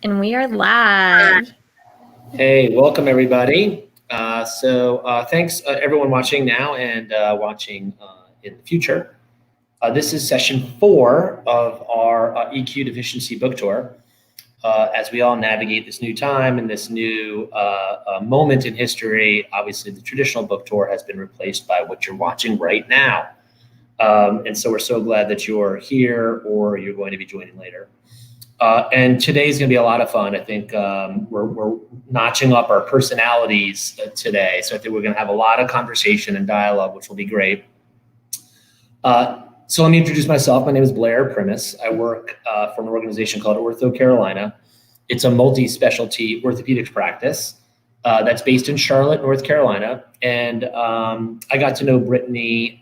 And we are live. Hey, welcome everybody. Thanks everyone watching now and watching in the future. This is session 4 of our EQ Deficiency book tour. As we all navigate this new time and this new moment in history, obviously the traditional book tour has been replaced by what you're watching right now. And so we're so glad that you're here or you're going to be joining later. And today's going to be a lot of fun. I think we're notching up our personalities today. So I think we're going to have a lot of conversation and dialogue, which will be great. So let me introduce myself. My name is Blair Primus. I work for an organization called Ortho Carolina. It's a multi-specialty orthopedics practice that's based in Charlotte, North Carolina. And I got to know Brittney,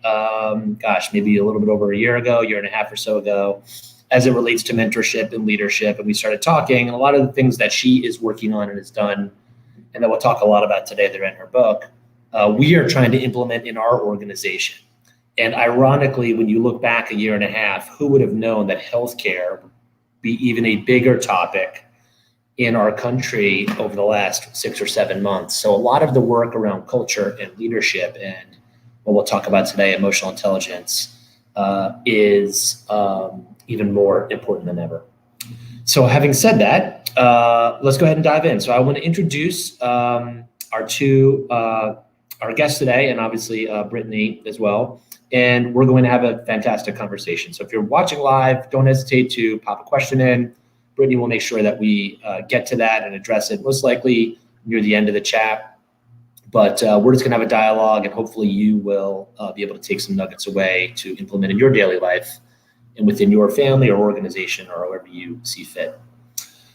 maybe a little bit over a year and a half or so ago, as it relates to mentorship and leadership. And we started talking, and a lot of the things that she is working on and has done, and that we'll talk a lot about today that are in her book, we are trying to implement in our organization. And ironically, when you look back a year and a half, who would have known that healthcare would be even a bigger topic in our country over the last 6 or 7 months? So a lot of the work around culture and leadership and what we'll talk about today, emotional intelligence, is even more important than ever. So having said that, let's go ahead and dive in. So I want to introduce our guests today, and obviously Brittney as well. And we're going to have a fantastic conversation. So if you're watching live, don't hesitate to pop a question in. Brittney will make sure that we get to that and address it most likely near the end of the chat. But we're just going to have a dialogue, and hopefully you will be able to take some nuggets away to implement in your daily life and within your family or organization or however you see fit.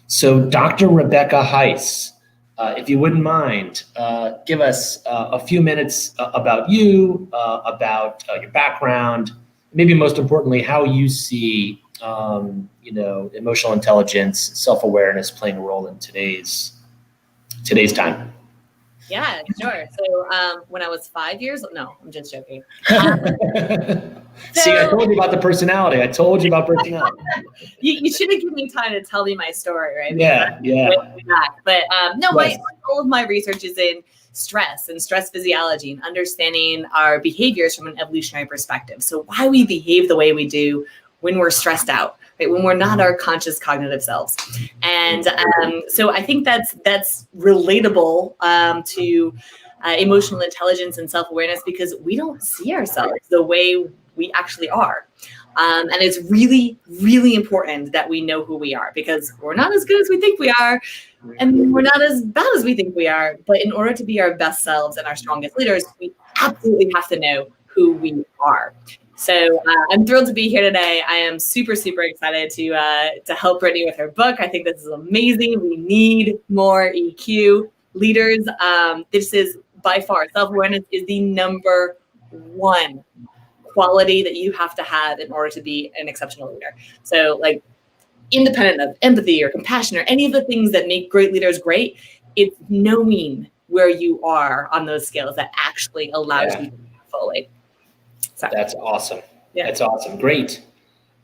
So Dr. Rebecca Heiss, if you wouldn't mind, give us a few minutes about you, about your background, maybe most importantly, how you see emotional intelligence, self-awareness playing a role in today's time. Yeah, sure. So when I was 5 years old, no, I'm just joking. See, I told you about the personality. You should have given me time to tell me my story, right? Yeah. But all of my research is in stress and stress physiology and understanding our behaviors from an evolutionary perspective. So why we behave the way we do when we're stressed out, right? When we're not our conscious cognitive selves. And so I think that's relatable to emotional intelligence and self-awareness, because we don't see ourselves the way we actually are. And it's really, really important that we know who we are, because we're not as good as we think we are, and we're not as bad as we think we are. But in order to be our best selves and our strongest leaders, we absolutely have to know who we are. So I'm thrilled to be here today. I am super, super excited to help Brittney with her book. I think this is amazing. We need more EQ leaders. This is by far, self-awareness is the number one quality that you have to have in order to be an exceptional leader. So like, independent of empathy or compassion or any of the things that make great leaders great, it's knowing where you are on those scales that actually allows you to fully. So. That's awesome. Yeah. That's awesome. Great.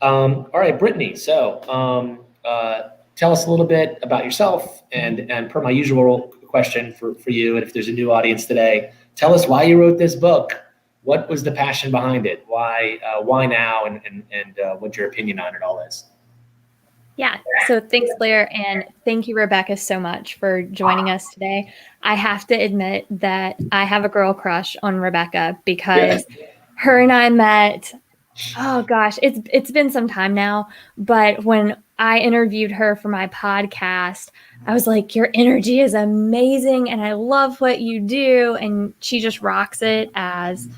All right, Brittney. So tell us a little bit about yourself, and per my usual question for you, and if there's a new audience today, tell us why you wrote this book. What was the passion behind it? Why now, and what your opinion on it all is? Yeah. So thanks, Blair. And thank you, Rebecca, so much for joining us today. I have to admit that I have a girl crush on Rebecca, because her and I met, oh gosh, it's been some time now. But when I interviewed her for my podcast, I was like, your energy is amazing and I love what you do. And she just rocks it as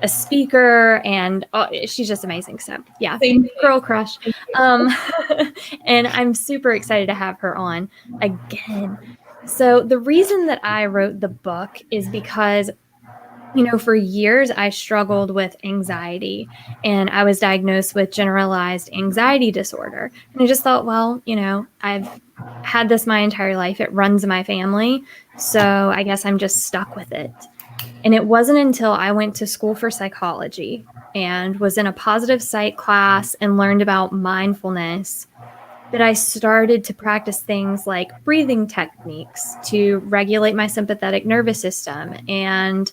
a speaker, and she's just amazing. So yeah, girl crush. And I'm super excited to have her on again. So the reason that I wrote the book is because, for years I struggled with anxiety, and I was diagnosed with generalized anxiety disorder. And I just thought, well, I've had this my entire life. It runs in my family. So I guess I'm just stuck with it. And it wasn't until I went to school for psychology and was in a positive psych class and learned about mindfulness that I started to practice things like breathing techniques to regulate my sympathetic nervous system, and,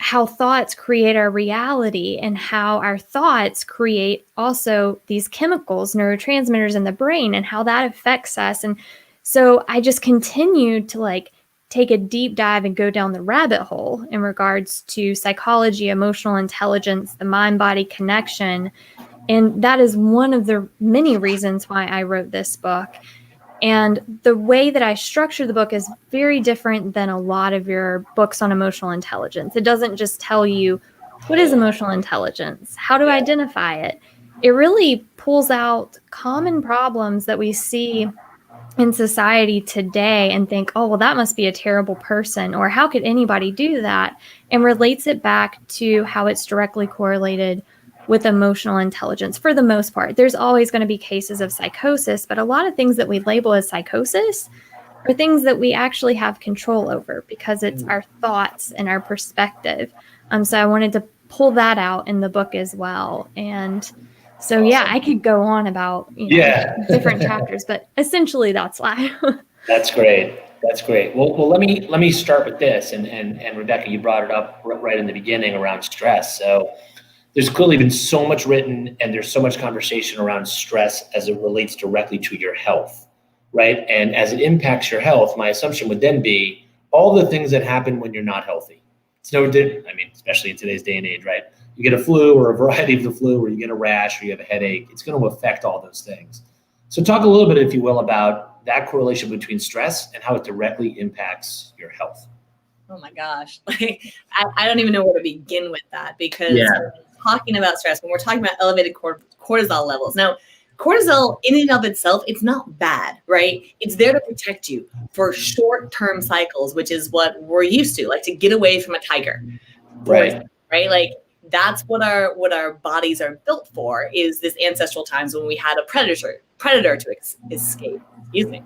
how thoughts create our reality, and how our thoughts create also these chemicals, neurotransmitters in the brain, and how that affects us. And so I just continued to take a deep dive and go down the rabbit hole in regards to psychology, emotional intelligence, the mind-body connection. And that is one of the many reasons why I wrote this book. And the way that I structure the book is very different than a lot of your books on emotional intelligence. It doesn't just tell you what is emotional intelligence, how to identify it. It really pulls out common problems that we see in society today and think, oh, well, that must be a terrible person, or how could anybody do that? And relates it back to how it's directly correlated with emotional intelligence for the most part. There's always going to be cases of psychosis, but a lot of things that we label as psychosis are things that we actually have control over because it's our thoughts and our perspective. So I wanted to pull that out in the book as well. And so, yeah, I could go on about different chapters, but essentially that's why. That's great. That's great. Well, let me start with this. And Rebecca, you brought it up right in the beginning around stress. So there's clearly been so much written, and there's so much conversation around stress as it relates directly to your health, right? And as it impacts your health, my assumption would then be all the things that happen when you're not healthy. It's no different. I mean, especially in today's day and age, right? You get a flu or a variety of the flu, or you get a rash, or you have a headache. It's going to affect all those things. So talk a little bit, if you will, about that correlation between stress and how it directly impacts your health. Oh my gosh. I don't even know where to begin with that, because talking about stress, when we're talking about elevated cortisol levels. Now, cortisol in and of itself, it's not bad, right? It's there to protect you for short-term cycles, which is what we're used to, like to get away from a tiger. Right. Right? Like that's what our bodies are built for, is this ancestral times when we had a predator to escape. Excuse me.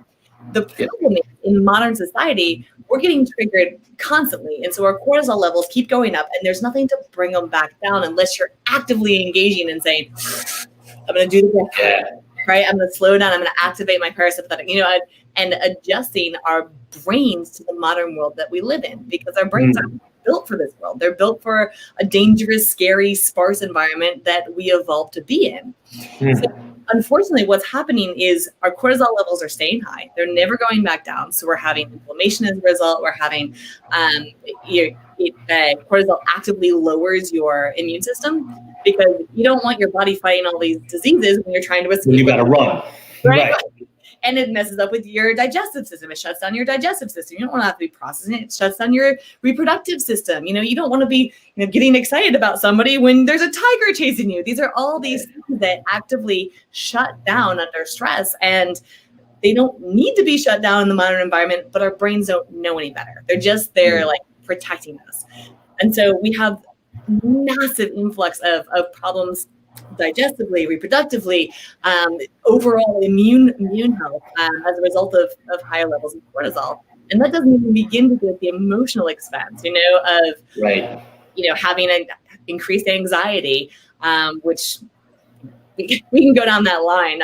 The problem is, in modern society, we're getting triggered constantly. And so our cortisol levels keep going up, and there's nothing to bring them back down unless you're actively engaging and saying, I'm going to do the breath, right? I'm going to slow down. I'm going to activate my parasympathetic, and adjusting our brains to the modern world that we live in, because our brains aren't built for this world. They're built for a dangerous, scary, sparse environment that we evolved to be in. So, unfortunately, what's happening is our cortisol levels are staying high. They're never going back down. So we're having inflammation as a result. We're having cortisol actively lowers your immune system, because you don't want your body fighting all these diseases when you're trying to escape. You got to run. Right. And it messes up with your digestive system. It shuts down your digestive system. You don't want to have to be processing it. It shuts down your reproductive system. You don't want to be getting excited about somebody when there's a tiger chasing you. These are all these things that actively shut down under stress. And they don't need to be shut down in the modern environment, but our brains don't know any better. They're just there like protecting us. And so we have massive influx of problems digestively, reproductively, overall immune health as a result of higher levels of cortisol. And that doesn't even begin to get the emotional expense, of having an increased anxiety, which we can go down that line.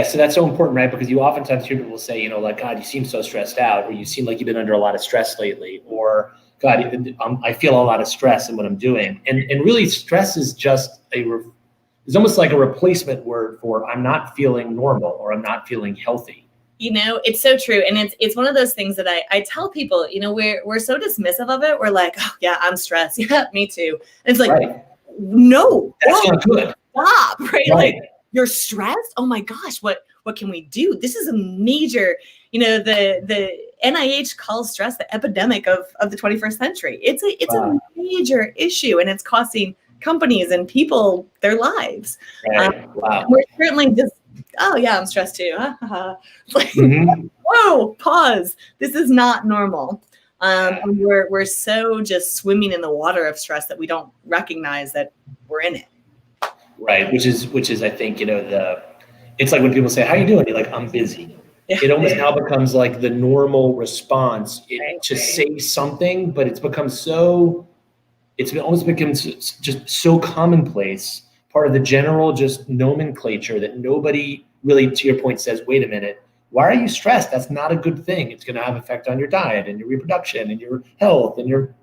So that's so important, right? Because you oftentimes hear people say, God, you seem so stressed out, or you seem like you've been under a lot of stress lately, or God, I feel a lot of stress in what I'm doing. And really, stress is just it's almost like a replacement word for I'm not feeling normal, or I'm not feeling healthy. It's so true. And it's one of those things that I tell people, we're so dismissive of it. We're like, oh yeah, I'm stressed. Yeah, me too. And it's like, no, that's not good. Stop, right? Like, you're stressed? Oh my gosh, what can we do? This is a major, the NIH calls stress the epidemic of the 21st century. It's a major issue, and it's costing companies and people their lives. We're certainly just, oh yeah, I'm stressed too. Whoa, pause. This is not normal. And we're so just swimming in the water of stress that we don't recognize that we're in it. Right, which is I think it's like when people say, "How you doing?" You're like, "I'm busy." It almost now becomes like the normal response to say something, but it's almost become just so commonplace part of the general just nomenclature that nobody really, to your point, says, wait a minute, why are you stressed? That's not a good thing. It's going to have effect on your diet and your reproduction and your health and your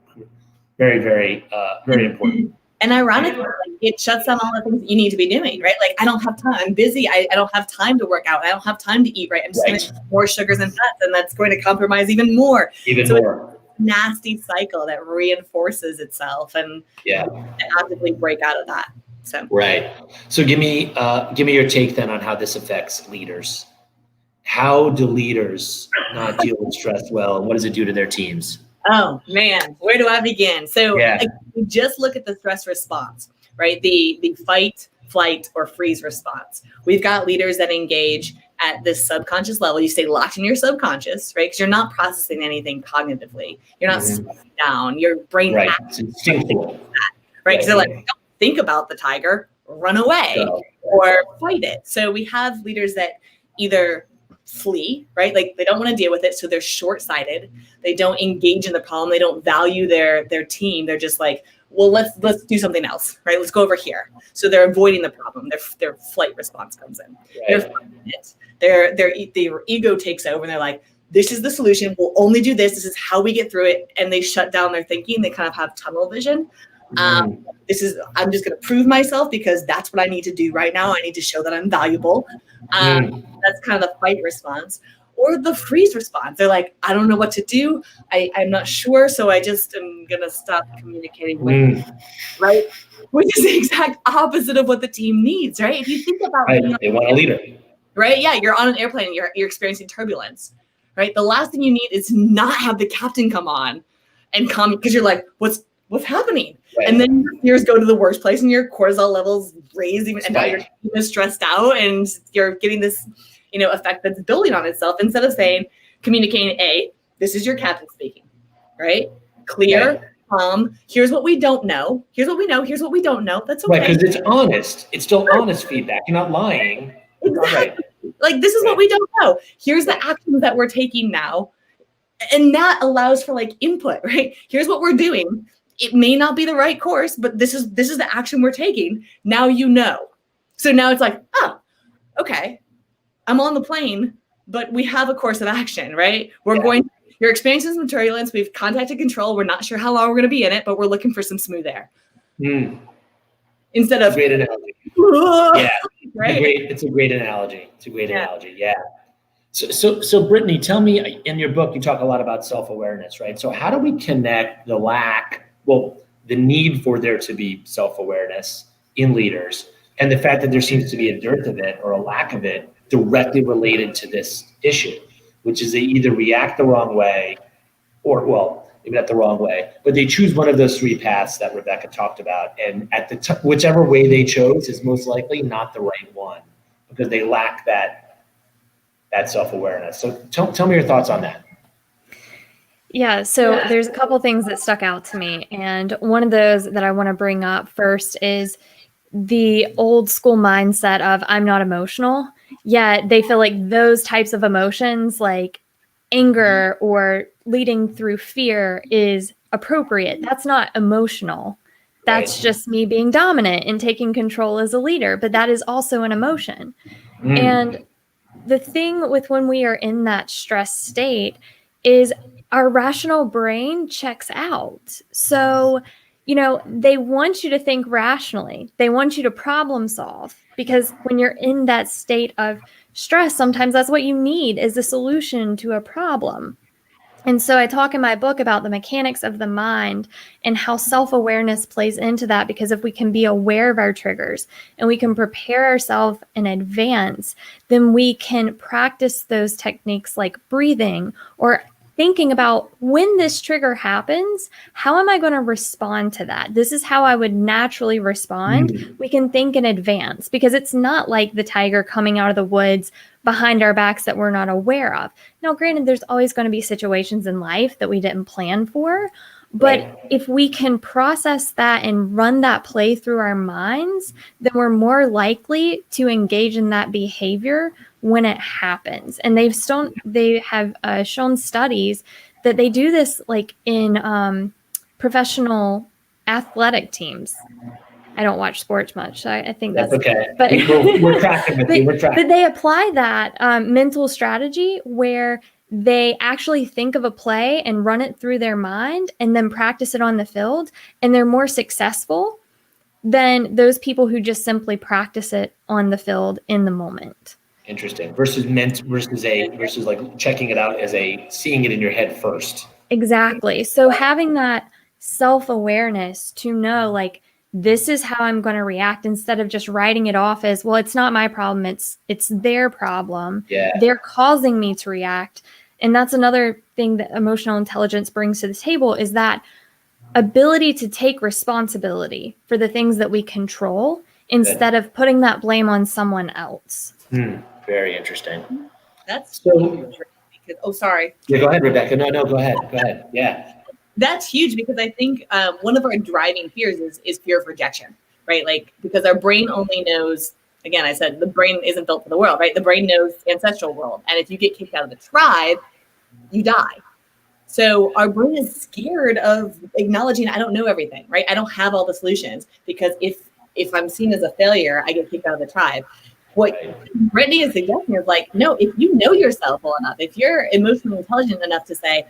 very, very, very important. And ironically, it shuts down all the things that you need to be doing, right? Like, I don't have time. I'm busy. I don't have time to work out. I don't have time to eat right. I'm just going to eat more sugars and fats, and that's going to compromise even more. Even more. It's a nasty cycle that reinforces itself, and actively break out of that. So right. So give me your take then on how this affects leaders. How do leaders not deal with stress well, and what does it do to their teams? Oh man, where do I begin? So we just look at the stress response, right? The fight, flight, or freeze response. We've got leaders that engage at this subconscious level. You stay locked in your subconscious, right? Because you're not processing anything cognitively. You're not slowing down. Your brain acts instinctual, right? Because they're like, don't think about the tiger, run away or fight it. So we have leaders that either flee, right? Like they don't want to deal with it. So they're short-sighted. They don't engage in the problem. They don't value their team. They're just like, well, let's do something else, right? Let's go over here. So they're avoiding the problem. Their flight response comes in. They're fighting it. Their ego takes over and they're like, this is the solution. We'll only do this. This is how we get through it. And they shut down their thinking. They kind of have tunnel vision. I'm just going to prove myself because that's what I need to do right now. I need to show that I'm valuable. That's kind of the fight response. Or the freeze response. They're like, I don't know what to do. I'm not sure. So I just am going to stop communicating with you, right? Which is the exact opposite of what the team needs, right? If you think about it. They want a leader. Right? Yeah, you're on an airplane. You're experiencing turbulence, right? The last thing you need is not have the captain come on and come because you're like, what's happening? Right. And then your fears go to the worst place and your cortisol levels raise even, and now your team is stressed out and you're getting this, effect that's building on itself instead of saying, communicating, this is your captain speaking, right? Clear, calm. Here's what we don't know. Here's what we know. Here's what we don't know. That's okay. Right, because it's honest. It's still honest feedback. You're not lying. Exactly. Right. Like, this is what we don't know. Here's the actions that we're taking now. And that allows for input, right? Here's what we're doing. It may not be the right course, but this is the action we're taking. Now you know. So now it's like, oh, okay. I'm on the plane, but we have a course of action, right? You're experiencing some turbulence. We've contacted control. We're not sure how long we're going to be in it, but we're looking for some smooth air. Instead of great analogy. Right? It's a great analogy. Yeah. So Brittney, tell me, in your book, you talk a lot about self-awareness, right? So how do we connect the need for there to be self-awareness in leaders and the fact that there seems to be a dearth of it or a lack of it directly related to this issue, which is they either react the wrong way or, maybe not the wrong way, but they choose one of those three paths that Rebecca talked about. And at whichever way they chose is most likely not the right one because they lack that self-awareness. So tell me your thoughts on that. Yeah, so there's a couple things that stuck out to me. And one of those that I want to bring up first is the old school mindset of I'm not emotional, yet they feel like those types of emotions like anger or leading through fear is appropriate. That's not emotional. That's just me being dominant and taking control as a leader, but that is also an emotion. And the thing with when we are in that stress state is our rational brain checks out. So, they want you to think rationally. They want you to problem solve because when you're in that state of stress, sometimes that's what you need is a solution to a problem. And so I talk in my book about the mechanics of the mind and how self-awareness plays into that, because if we can be aware of our triggers and we can prepare ourselves in advance, then we can practice those techniques like breathing or thinking about when this trigger happens, how am I going to respond to that? This is how I would naturally respond. We can think in advance because it's not like the tiger coming out of the woods behind our backs that we're not aware of. Now, granted, there's always going to be situations in life that we didn't plan for, but if we can process that and run that play through our minds, then we're more likely to engage in that behavior when it happens. And they have shown studies that they do this in professional athletic teams. I don't watch sports much, so I think That's okay. But we're tracking with you. We're tracking. But they apply that mental strategy where they actually think of a play and run it through their mind and then practice it on the field, and they're more successful than those people who just simply practice it on the field in the moment. Interesting. Versus like checking it out as seeing it in your head first. Exactly. So having that self-awareness to know, like, this is how I'm going to react, instead of just writing it off as, well, it's not my problem, it's their problem. Yeah. They're causing me to react. And that's another thing that emotional intelligence brings to the table, is that ability to take responsibility for the things that we control instead of putting that blame on someone else. Very interesting. That's huge. Because, sorry. Yeah, go ahead, Rebecca. No, go ahead. Go ahead. Yeah. That's huge, because I think one of our driving fears is fear of rejection, right? Like, because our brain only knows, again, I said the brain isn't built for the world, right? The brain knows ancestral world. And if you get kicked out of the tribe, you die. So our brain is scared of acknowledging I don't know everything, right? I don't have all the solutions, because if I'm seen as a failure, I get kicked out of the tribe. What Brittney is suggesting is like, no, if you know yourself well enough, if you're emotionally intelligent enough to say,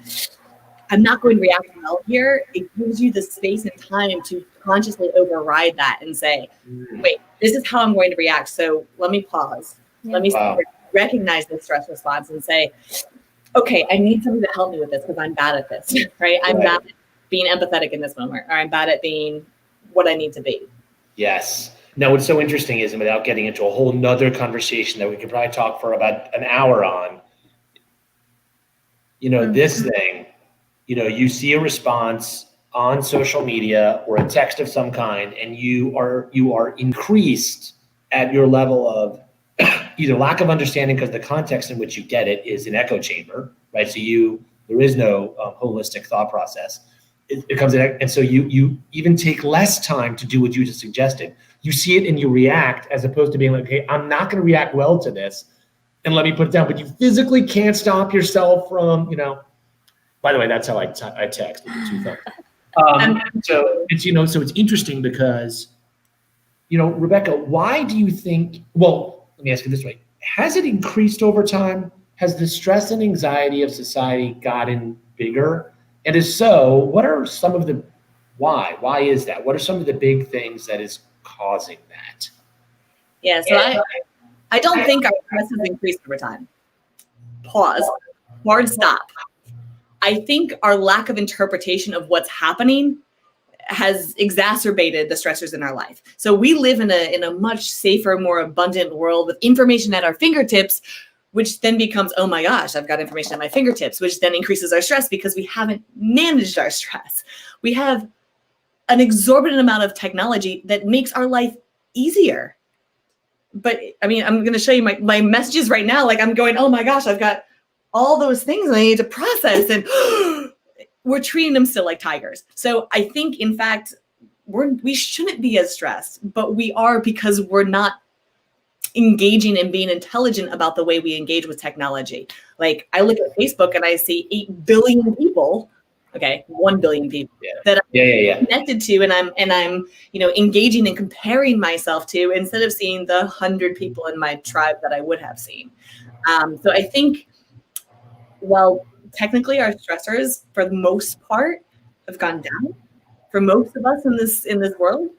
I'm not going to react well here, it gives you the space and time to consciously override that and say, wait, this is how I'm going to react. So let me pause. Let me recognize the stress response and say, okay, I need somebody to help me with this because I'm bad at this, right? I'm bad at being empathetic in this moment, or I'm bad at being what I need to be. Yes. Now, what's so interesting is, and without getting into a whole nother conversation that we could probably talk for about an hour on, this thing, you see a response on social media or a text of some kind, and you are increased at your level of either lack of understanding because the context in which you get it is an echo chamber, right? So there is no holistic thought process. It comes in, and so you even take less time to do what you just suggested. You see it and you react, as opposed to being like, okay, I'm not going to react well to this, and let me put it down. But you physically can't stop yourself from, By the way, that's how I text with the two thumbs. So it's interesting because, Rebecca, why do you think? Well, let me ask you this way: has it increased over time? Has the stress and anxiety of society gotten bigger? And if so, what are some of the why? Why is that? What are some of the big things that is causing that? Yeah, so I don't think our stress has increased over time. Pause. Hard stop. I think our lack of interpretation of what's happening has exacerbated the stressors in our life. So we live in a much safer, more abundant world with information at our fingertips, which then becomes, oh my gosh, I've got information at my fingertips, which then increases our stress because we haven't managed our stress. We have an exorbitant amount of technology that makes our life easier. But I mean, I'm going to show you my messages right now. Like, I'm going, oh my gosh, I've got all those things I need to process, and we're treating them still like tigers. So I think, in fact, we shouldn't be as stressed, but we are, because we're not engaging and being intelligent about the way we engage with technology. Like, I look at Facebook and I see 8 billion people, 1 billion people that I'm connected to, and I'm engaging and comparing myself to, instead of seeing the 100 people in my tribe that I would have seen. So I think, while technically our stressors, for the most part, have gone down for most of us in this world,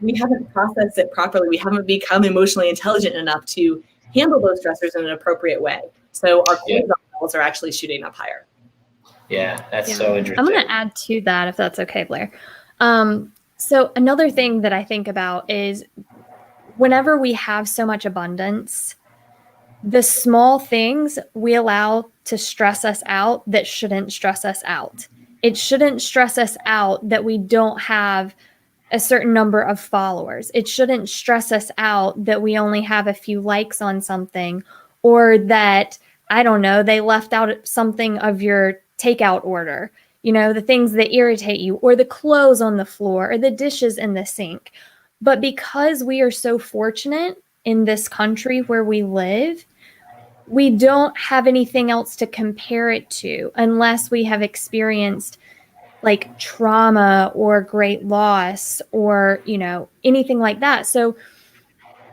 we haven't processed it properly. We haven't become emotionally intelligent enough to handle those stressors in an appropriate way. So our cortisol levels are actually shooting up higher. Yeah, that's so interesting. I'm going to add to that, if that's okay, Blair. So another thing that I think about is, whenever we have so much abundance, the small things we allow to stress us out that shouldn't stress us out. It shouldn't stress us out that we don't have a certain number of followers. It shouldn't stress us out that we only have a few likes on something, or that, I don't know, they left out something of your takeout order, the things that irritate you, or the clothes on the floor, or the dishes in the sink. But because we are so fortunate in this country where we live, we don't have anything else to compare it to, unless we have experienced like trauma or great loss or, anything like that. So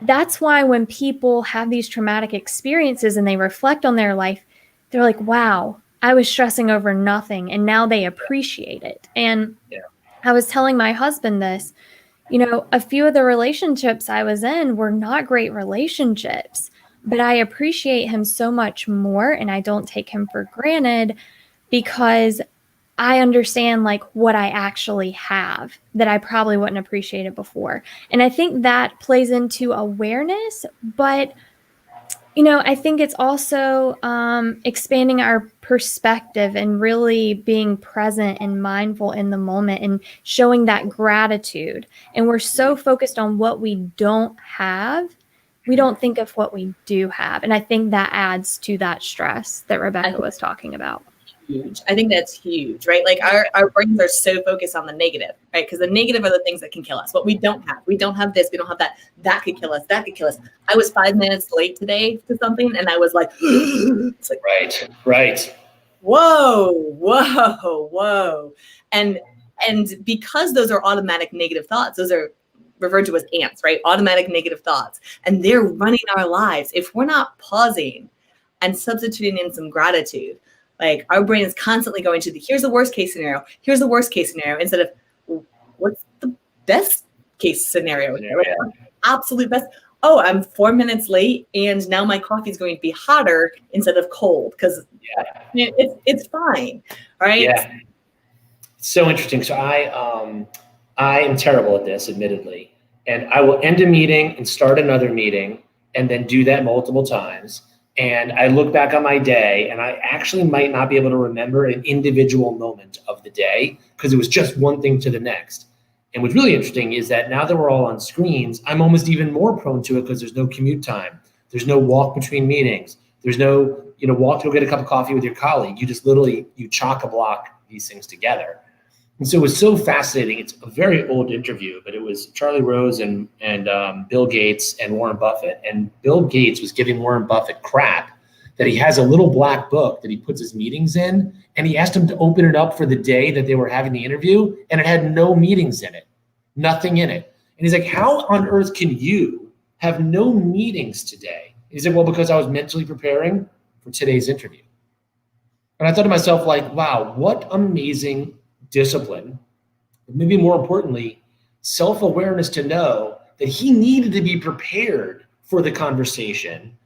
that's why when people have these traumatic experiences and they reflect on their life, they're like, wow, I was stressing over nothing. And now they appreciate it. And I was telling my husband this, a few of the relationships I was in were not great relationships, but I appreciate him so much more and I don't take him for granted because I understand like what I actually have that I probably wouldn't appreciate it before. And I think that plays into awareness, but I think it's also expanding our perspective and really being present and mindful in the moment and showing that gratitude. And we're so focused on what we don't have, we don't think of what we do have. And I think that adds to that stress that Rebecca was talking about. Huge. I think that's huge, right? Like our brains are so focused on the negative, right? Because the negative are the things that can kill us. What we don't have. We don't have this. We don't have that. That could kill us. That could kill us. I was 5 minutes late today to something and I was like, it's like, right. Whoa. And because those are automatic negative thoughts, those are referred to as ants, right? Automatic negative thoughts. And they're running our lives. If we're not pausing and substituting in some gratitude, like our brain is constantly going to here's the worst case scenario. Here's the worst case scenario instead of what's the best case scenario? Right? Absolute best. Oh, I'm 4 minutes late and now my coffee is going to be hotter instead of cold because it's fine. All right. Yeah. It's so interesting. So I am terrible at this, admittedly, and I will end a meeting and start another meeting and then do that multiple times. And I look back on my day and I actually might not be able to remember an individual moment of the day because it was just one thing to the next. And what's really interesting is that now that we're all on screens, I'm almost even more prone to it because there's no commute time. There's no walk between meetings. There's no, walk to go get a cup of coffee with your colleague. You just literally, you chock-a-block these things together. And so it was so fascinating. It's a very old interview, but it was Charlie Rose and Bill Gates and Warren Buffett. And Bill Gates was giving Warren Buffett crap that he has a little black book that he puts his meetings in. And he asked him to open it up for the day that they were having the interview. And it had no meetings in it, nothing in it. And he's like, how on earth can you have no meetings today? He said, well, because I was mentally preparing for today's interview. And I thought to myself, like, wow, what amazing discipline, but maybe more importantly, self-awareness to know that he needed to be prepared for the conversation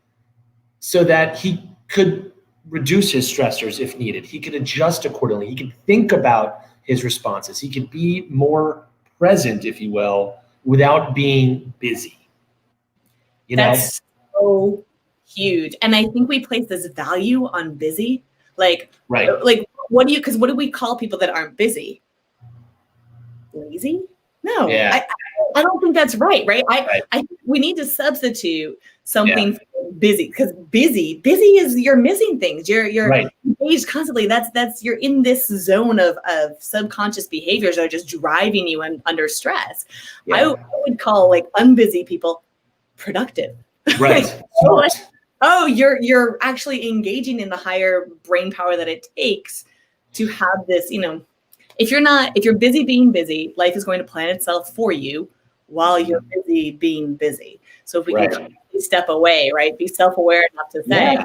so that he could reduce his stressors if needed. He could adjust accordingly. He could think about his responses. He could be more present, if you will, without being busy. That's so huge. And I think we place this value on busy. Like what do we call people that aren't busy? Lazy? No, yeah. I don't think that's right. I think we need to substitute something for busy because busy is you're missing things. You're engaged constantly. That's you're in this zone of subconscious behaviors that are just driving you under stress. Yeah. I would call like unbusy people productive. Right. Oh, you're actually engaging in the higher brain power that it takes to have this, if you're busy being busy, life is going to plan itself for you while you're busy being busy. So if we can step away, right, be self-aware enough to say,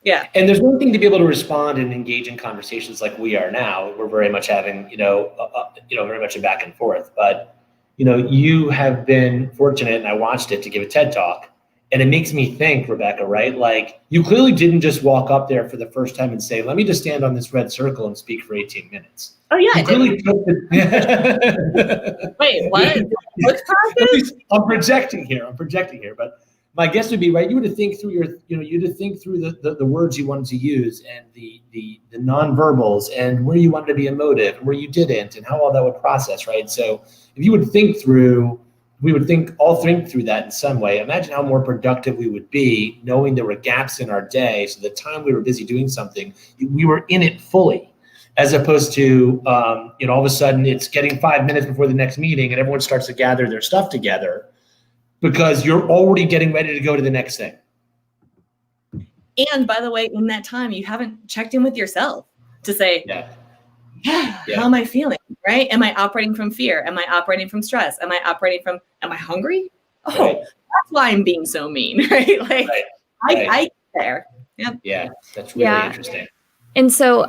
yeah. And there's one thing to be able to respond and engage in conversations like we are now. We're very much having, very much a back and forth. But, you have been fortunate, and I watched it to give a TED Talk. And it makes me think, Rebecca, right? Like you clearly didn't just walk up there for the first time and say, let me just stand on this red circle and speak for 18 minutes. Oh, yeah. You clearly Wait, what? What's process? I'm projecting here, but my guess would be, right, you would have think through the words you wanted to use and the nonverbals and where you wanted to be emotive and where you didn't and how all that would process, right? So if you would we would all think through that in some way. Imagine how more productive we would be knowing there were gaps in our day. So the time we were busy doing something, we were in it fully, as opposed to, all of a sudden it's getting 5 minutes before the next meeting and everyone starts to gather their stuff together because you're already getting ready to go to the next thing. And by the way, in that time, you haven't checked in with yourself to say, how am I feeling? Right? Am I operating from fear? Am I operating from stress? Am I hungry? Oh, Right. that's why I'm being so mean, right? Like I get there. Yep. Yeah, that's really interesting. And so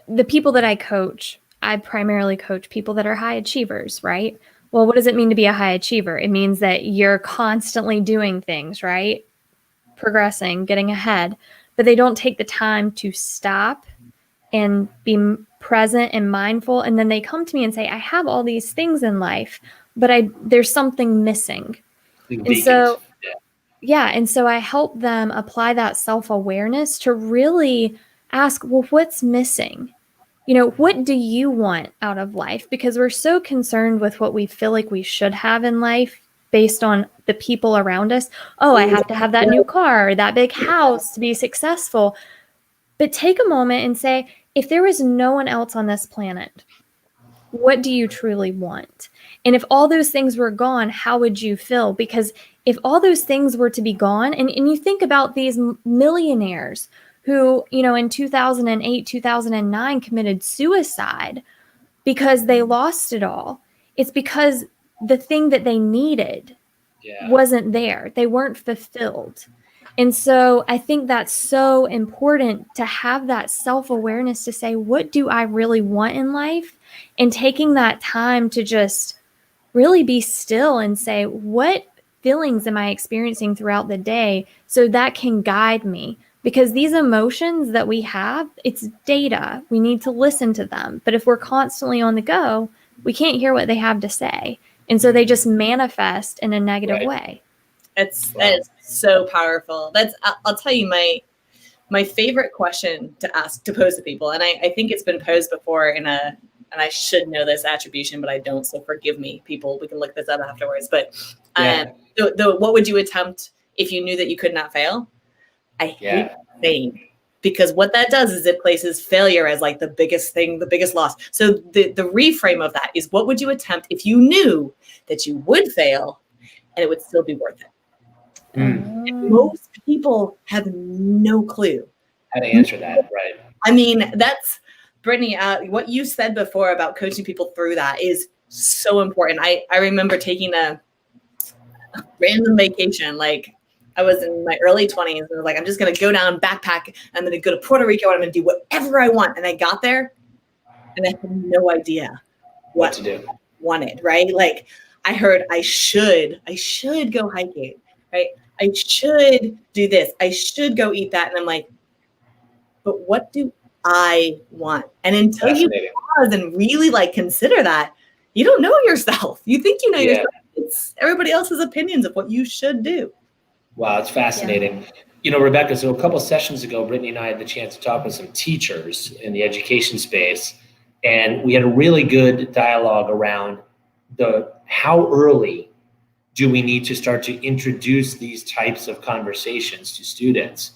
the people that I coach, I primarily coach people that are high achievers, right? Well, what does it mean to be a high achiever? It means that you're constantly doing things, right? Progressing, getting ahead, but they don't take the time to stop and be present and mindful. And then they come to me and say, I have all these things in life, but there's something missing. And so, and so I help them apply that self-awareness to really ask, well, what's missing? What do you want out of life? Because we're so concerned with what we feel like we should have in life based on the people around us. Oh, I have to have that new car or that big house to be successful. But take a moment and say, if there was no one else on this planet, what do you truly want? And if all those things were gone, how would you feel? Because if all those things were to be gone, and you think about these millionaires who, in 2008, 2009 committed suicide because they lost it all. It's because the thing that they needed wasn't there. They weren't fulfilled. And so I think that's so important to have that self-awareness to say, what do I really want in life? And taking that time to just really be still and say, what feelings am I experiencing throughout the day? So that can guide me. Because these emotions that we have, it's data. We need to listen to them. But if we're constantly on the go, we can't hear what they have to say. And so they just manifest in a negative way. It's so powerful. I'll tell you my favorite question to pose to people. And I think it's been posed before and I should know this attribution, but I don't. So forgive me, people. We can look this up afterwards. But what would you attempt if you knew that you could not fail? I hate saying, because what that does is it places failure as like the biggest thing, the biggest loss. So the reframe of that is, what would you attempt if you knew that you would fail and it would still be worth it? Most people have no clue how to answer that, right? I mean, that's Brittney. What you said before about coaching people through that is so important. I remember taking a random vacation, like I was in my early 20s and I was like, I'm just going to go down, backpack. I'm going to go to Puerto Rico and I'm going to do whatever I want. And I got there and I had no idea what to do. Wanted, right? Like I heard I should go hiking, right? I should do this. I should go eat that. And I'm like, but what do I want? And until you pause and really like consider that, you don't know yourself. You think you know yourself. It's everybody else's opinions of what you should do. Wow, it's fascinating. Rebecca, so a couple of sessions ago, Brittney and I had the chance to talk with some teachers in the education space, and we had a really good dialogue around how early do we need to start to introduce these types of conversations to students,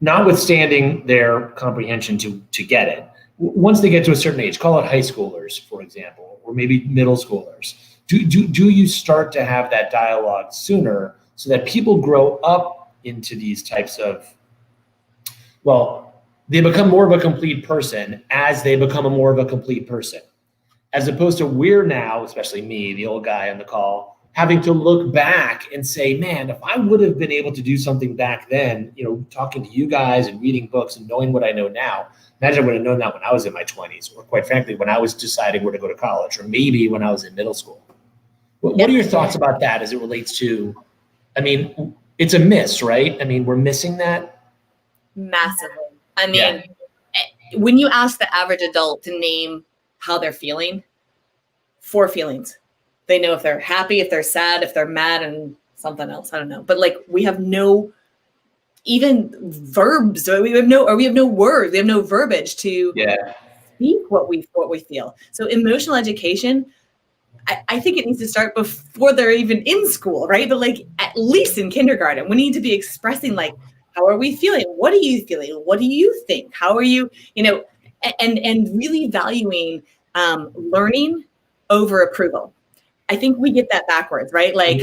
notwithstanding their comprehension to get it. Once they get to a certain age, call it high schoolers, for example, or maybe middle schoolers, do you start to have that dialogue sooner so that people grow up into these types of, they become more of a complete person as they become more of a complete person, as opposed to we're now, especially me, the old guy on the call, having to look back and say, man, if I would have been able to do something back then, talking to you guys and reading books and knowing what I know now, imagine I would have known that when I was in my 20s, or quite frankly, when I was deciding where to go to college, or maybe when I was in middle school. What are your thoughts about that as it relates to, it's a miss, right? We're missing that. Massively. When you ask the average adult to name how they're feeling, 4 feelings. They know if they're happy, if they're sad, if they're mad, and something else. I don't know. But like we have no even verbs. We have no words. We have no verbiage to speak what we feel. So emotional education, I think it needs to start before they're even in school, right? But like at least in kindergarten, we need to be expressing like, how are we feeling? What are you feeling? What do you think? How are you, and really valuing learning over approval. I think we get that backwards, right? Like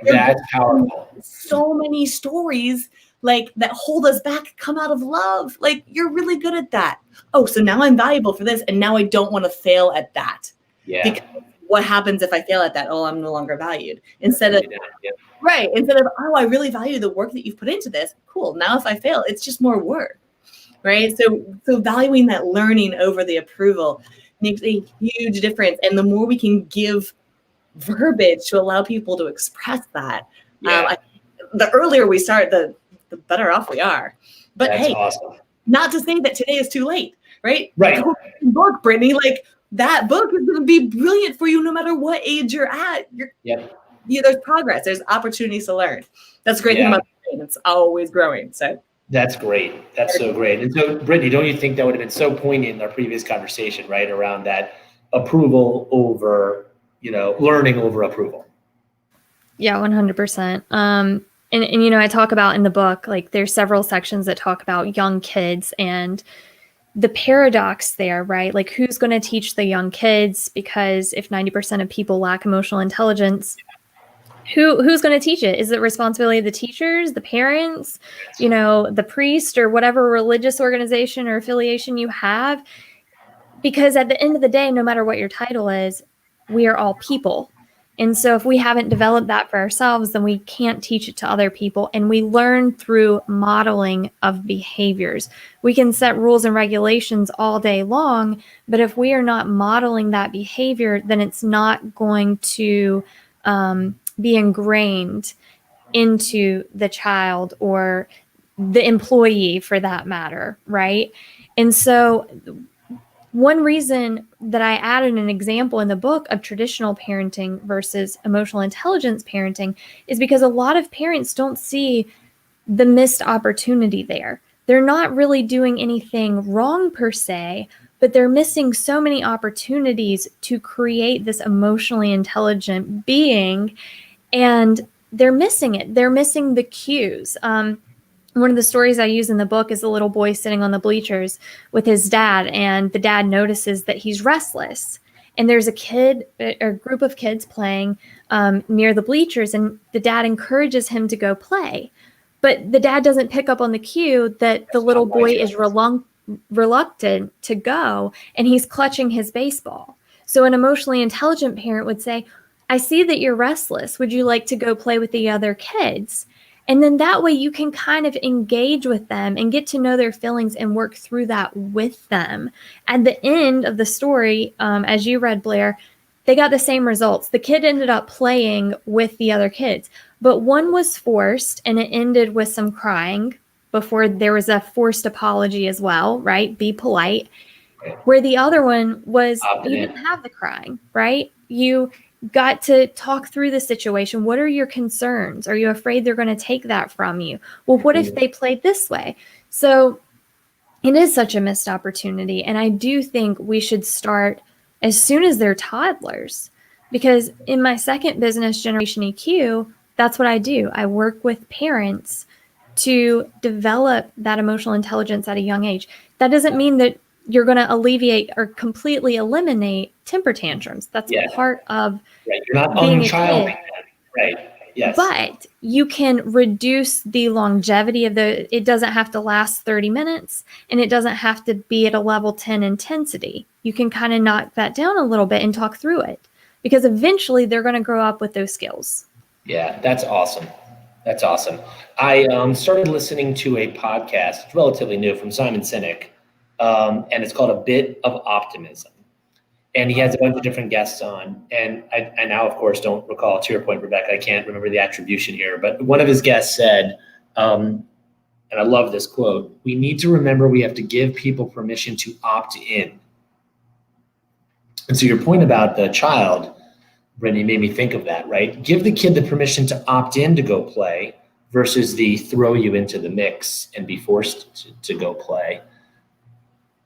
that's powerful. So many stories like that hold us back come out of love. Like, you're really good at that. Oh, so now I'm valuable for this. And now I don't want to fail at that. Yeah. Because what happens if I fail at that? Oh, I'm no longer valued. Instead of, oh, I really value the work that you've put into this. Cool. Now if I fail, it's just more work. Right. So valuing that learning over the approval makes a huge difference. And the more we can give verbiage to allow people to express that, the earlier we start, the better off we are. But that's hey, awesome. Not to say that today is too late, right? Right. Book, Brittney, like that book is going to be brilliant for you no matter what age you're at. There's progress. There's opportunities to learn. That's the great thing about the brain. It's always growing. So that's great. That's so great. And so, Brittney, don't you think that would have been so poignant in our previous conversation, right, around that approval over, learning over approval? Yeah, 100%. And I talk about in the book, like there's several sections that talk about young kids and the paradox there, right? Like, who's going to teach the young kids? Because if 90% of people lack emotional intelligence, who's going to teach it? Is it responsibility of the teachers, the parents, the priest, or whatever religious organization or affiliation you have? Because at the end of the day, no matter what your title is, we are all people. And so if we haven't developed that for ourselves, then we can't teach it to other people. And we learn through modeling of behaviors. We can set rules and regulations all day long, but if we are not modeling that behavior, then it's not going to be ingrained into the child or the employee for that matter, right? And so one reason that I added an example in the book of traditional parenting versus emotional intelligence parenting is because a lot of parents don't see the missed opportunity there. They're not really doing anything wrong per se, but they're missing so many opportunities to create this emotionally intelligent being, and they're missing it. They're missing the cues. One of the stories I use in the book is a little boy sitting on the bleachers with his dad, and the dad notices that he's restless. And there's a group of kids playing near the bleachers, and the dad encourages him to go play. But the dad doesn't pick up on the cue that the little boy is reluctant to go, and he's clutching his baseball. So an emotionally intelligent parent would say, I see that you're restless. Would you like to go play with the other kids? And then that way you can kind of engage with them and get to know their feelings and work through that with them. At the end of the story, as you read, Blair, they got the same results. The kid ended up playing with the other kids, but one was forced and it ended with some crying before there was a forced apology as well, right? Be polite. Where the other one was, you didn't have the crying, right? You got to talk through the situation. What are your concerns? Are you afraid they're going to take that from you? Well, what if they played this way? So it is such a missed opportunity. And I do think we should start as soon as they're toddlers, because in my second business, Generation EQ, that's what I do. I work with parents to develop that emotional intelligence at a young age. That doesn't mean that you're going to alleviate or completely eliminate temper tantrums. That's part of You're not being unchilding them. Right. Yes. But you can reduce the longevity of it doesn't have to last 30 minutes, and it doesn't have to be at a level 10 intensity. You can kind of knock that down a little bit and talk through it, because eventually they're going to grow up with those skills. Yeah, that's awesome. That's awesome. I started listening to a podcast, it's relatively new, from Simon Sinek. And it's called A Bit of Optimism. And he has a bunch of different guests on. And I now, of course, don't recall, to your point, Rebecca, I can't remember the attribution here, but one of his guests said, and I love this quote, we need to remember we have to give people permission to opt in. And so your point about the child, Brittney, made me think of that, right? Give the kid the permission to opt in to go play versus the throw you into the mix and be forced to go play.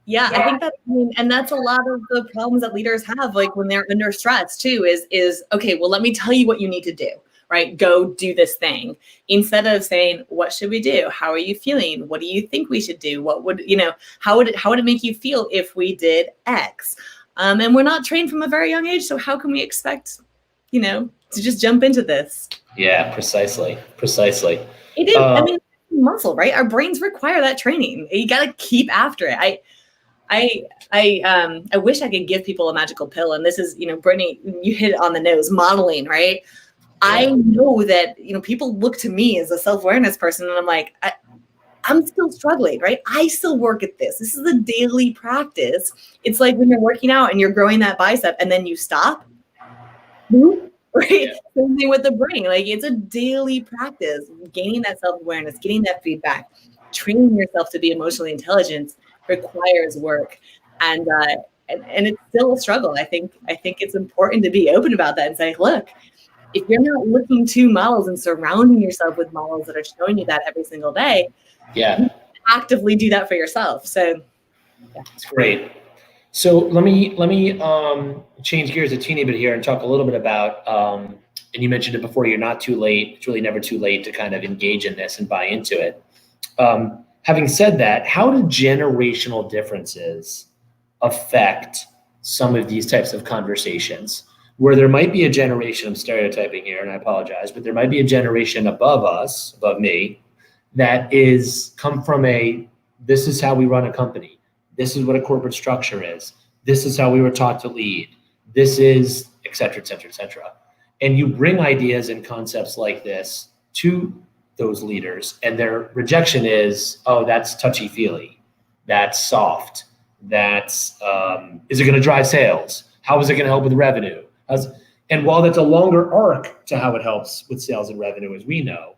Yeah, I think and that's a lot of the problems that leaders have, like when they're under stress too, is okay, well, let me tell you what you need to do, right? Go do this thing. Instead of saying, what should we do? How are you feeling? What do you think we should do? What would, how would it make you feel if we did X? And we're not trained from a very young age. So how can we expect, to just jump into this? Yeah, precisely. It is. muscle, right? Our brains require that training. You got to keep after it. I wish I could give people a magical pill. And this is, Brittney, you hit it on the nose, modeling, right? Yeah. I know that, people look to me as a self-awareness person, and I'm like, I'm still struggling, right? I still work at this. This is a daily practice. It's like when you're working out and you're growing that bicep and then you stop, right? Yeah. Same thing with the brain. Like, it's a daily practice, gaining that self-awareness, getting that feedback, training yourself to be emotionally intelligent requires work. And it's still a struggle. I think it's important to be open about that and say, look, if you're not looking to models and surrounding yourself with models that are showing you that every single day, you actively do that for yourself. So that's great. So let me change gears a teeny bit here and talk a little bit about, and you mentioned it before, you're not too late. It's really never too late to kind of engage in this and buy into it. Having said that, how do generational differences affect some of these types of conversations, where there might be a generation, I'm stereotyping here and I apologize, but there might be a generation above us, above me, that is come from this is how we run a company. This is what a corporate structure is. This is how we were taught to lead. This is et cetera, et cetera, et cetera. And you bring ideas and concepts like this to those leaders, and their rejection is, oh, that's touchy-feely. That's soft. That's, is it going to drive sales? How is it going to help with revenue? And while that's a longer arc to how it helps with sales and revenue, as we know,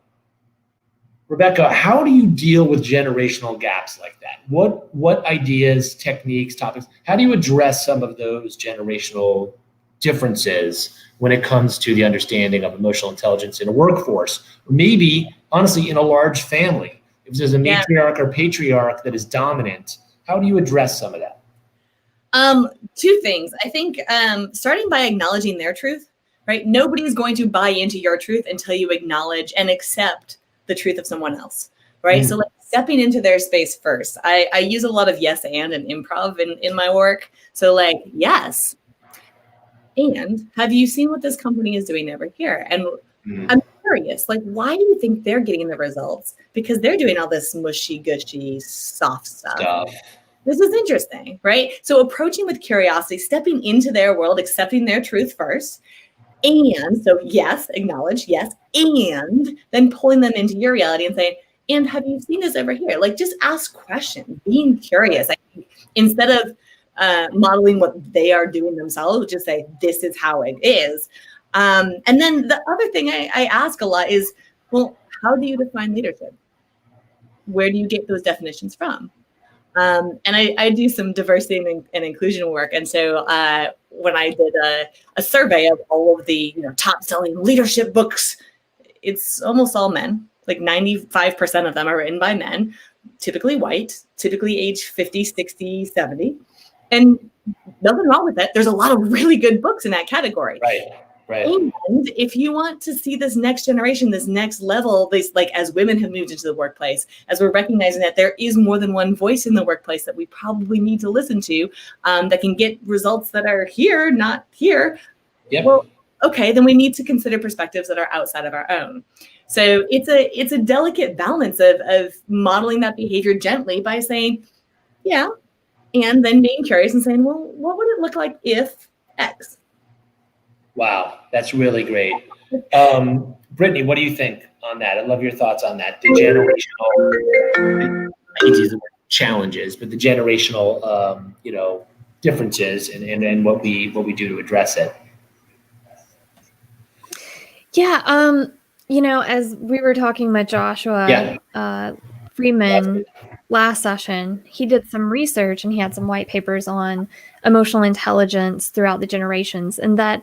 Rebecca, how do you deal with generational gaps like that? What ideas, techniques, topics, how do you address some of those generational differences when it comes to the understanding of emotional intelligence in a workforce, or maybe, honestly, in a large family? If there's a matriarch or patriarch that is dominant, how do you address some of that? Two things. I think starting by acknowledging their truth, right? Nobody's going to buy into your truth until you acknowledge and accept the truth of someone else, right? So like stepping into their space first. I use a lot of yes and improv in my work. So like, yes. And have you seen what this company is doing over here? And I'm curious, like, why do you think they're getting the results? Because they're doing all this mushy, gushy, soft stuff. This is interesting, right? So approaching with curiosity, stepping into their world, accepting their truth first. And so, yes, acknowledge, yes. And then pulling them into your reality and saying, and have you seen this over here? Like, just ask questions, being curious. I think instead of modeling what they are doing themselves, just say, this is how it is. And then the other thing I ask a lot is, well, how do you define leadership? Where do you get those definitions from? And I do some diversity and inclusion work. And so when I did a survey of all of the top selling leadership books, it's almost all men. Like 95% of them are written by men, typically white, typically age 50, 60, 70. And nothing wrong with that. There's a lot of really good books in that category. Right. And if you want to see this next generation, this next level, like as women have moved into the workplace, as we're recognizing that there is more than one voice in the workplace that we probably need to listen to, that can get results that are here, not here. Yep. Well, okay, then we need to consider perspectives that are outside of our own. So it's a delicate balance of modeling that behavior gently by saying, yeah, and then being curious and saying, well, what would it look like if X? Wow, that's really great. Brittney, what do you think on that? I'd love your thoughts on that. The generational, I hate to use the word challenges, but the generational, differences and what we do to address it. Yeah, as we were talking with Joshua Freeman last session, he did some research and he had some white papers on emotional intelligence throughout the generations, and that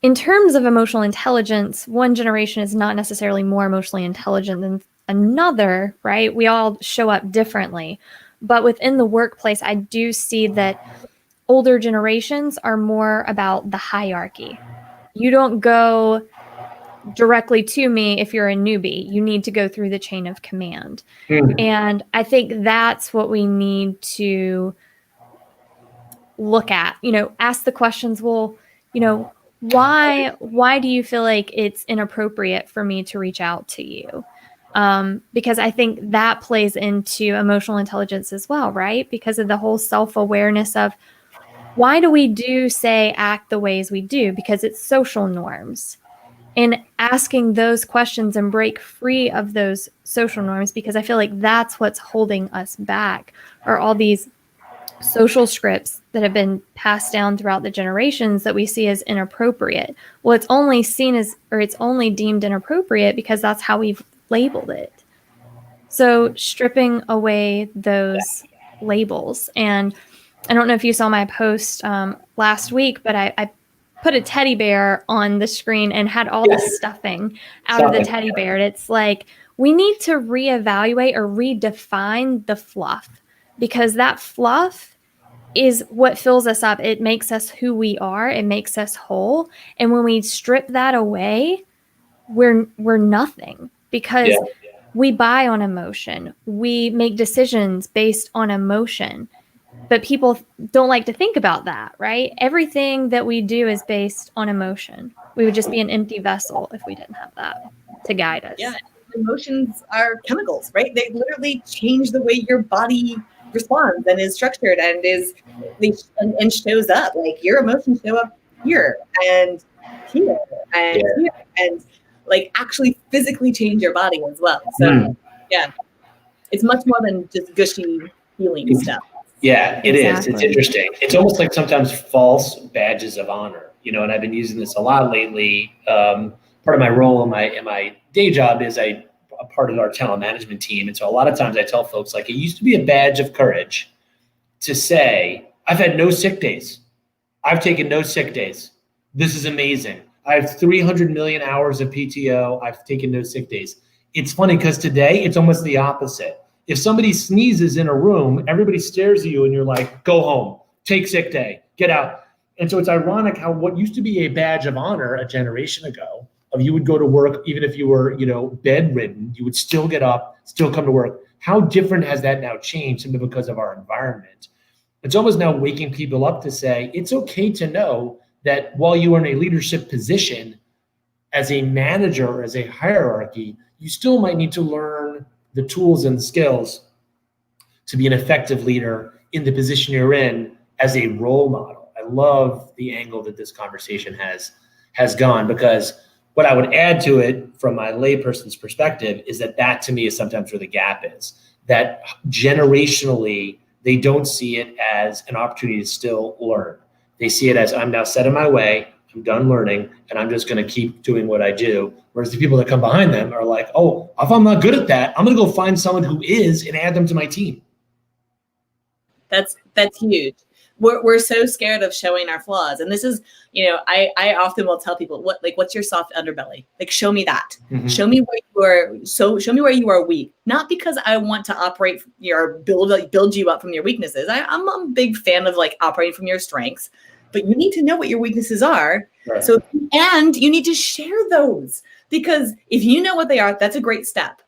in terms of emotional intelligence, one generation is not necessarily more emotionally intelligent than another, right? We all show up differently. But within the workplace, I do see that older generations are more about the hierarchy. You don't go directly to me if you're a newbie. You need to go through the chain of command. And I think that's what we need to look at. Ask the questions, well, why do you feel like it's inappropriate for me to reach out to you? Because I think that plays into emotional intelligence as well, right? Because of the whole self-awareness of why do we act the ways we do? Because it's social norms. And asking those questions and break free of those social norms, because I feel like that's what's holding us back, are all these social scripts that have been passed down throughout the generations that we see as inappropriate. Well, it's only deemed inappropriate because that's how we've labeled it. So stripping away those labels. And I don't know if you saw my post last week, but I put a teddy bear on the screen and had all the stuffing out of the teddy bear. And it's like, we need to reevaluate or redefine the fluff, because that fluff is what fills us up. It makes us who we are. It makes us whole. And when we strip that away, we're nothing, because we buy on emotion. We make decisions based on emotion. But people don't like to think about that, right? Everything that we do is based on emotion. We would just be an empty vessel if we didn't have that to guide us. Yeah, emotions are chemicals, right? They literally change the way your body responds and is structured and and shows up. Like, your emotions show up here and here and here, and like actually physically change your body as well. So it's much more than just gushy feeling stuff. Yeah, it is. It's interesting. It's almost like sometimes false badges of honor, and I've been using this a lot lately. Part of my role in my day job is a part of our talent management team. And so a lot of times I tell folks, like, it used to be a badge of courage to say, I've had no sick days. I've taken no sick days. This is amazing. I have 300 million hours of PTO. I've taken no sick days. It's funny because today it's almost the opposite. If somebody sneezes in a room, everybody stares at you and you're like, go home, take sick day, get out. And so it's ironic how what used to be a badge of honor a generation ago, of you would go to work, even if you were, bedridden, you would still get up, still come to work. How different has that now changed simply because of our environment? It's almost now waking people up to say, it's okay to know that while you are in a leadership position as a manager or as a hierarchy, you still might need to learn the tools and skills to be an effective leader in the position you're in as a role model. I love the angle that this conversation has gone, because what I would add to it from my layperson's perspective is that to me is sometimes where the gap is, that generationally, they don't see it as an opportunity to still learn. They see it as, I'm now set in my way, I'm done learning, and I'm just going to keep doing what I do. Whereas the people that come behind them are like, oh, if I'm not good at that, I'm going to go find someone who is and add them to my team. That's huge. We're so scared of showing our flaws. And this is, I often will tell people, what's your soft underbelly? Like, show me that. Mm-hmm. Show me where you are weak. Not because I want to operate build you up from your weaknesses. I'm a big fan of operating from your strengths, but you need to know what your weaknesses are. Right. And you need to share those, because if you know what they are, that's a great step.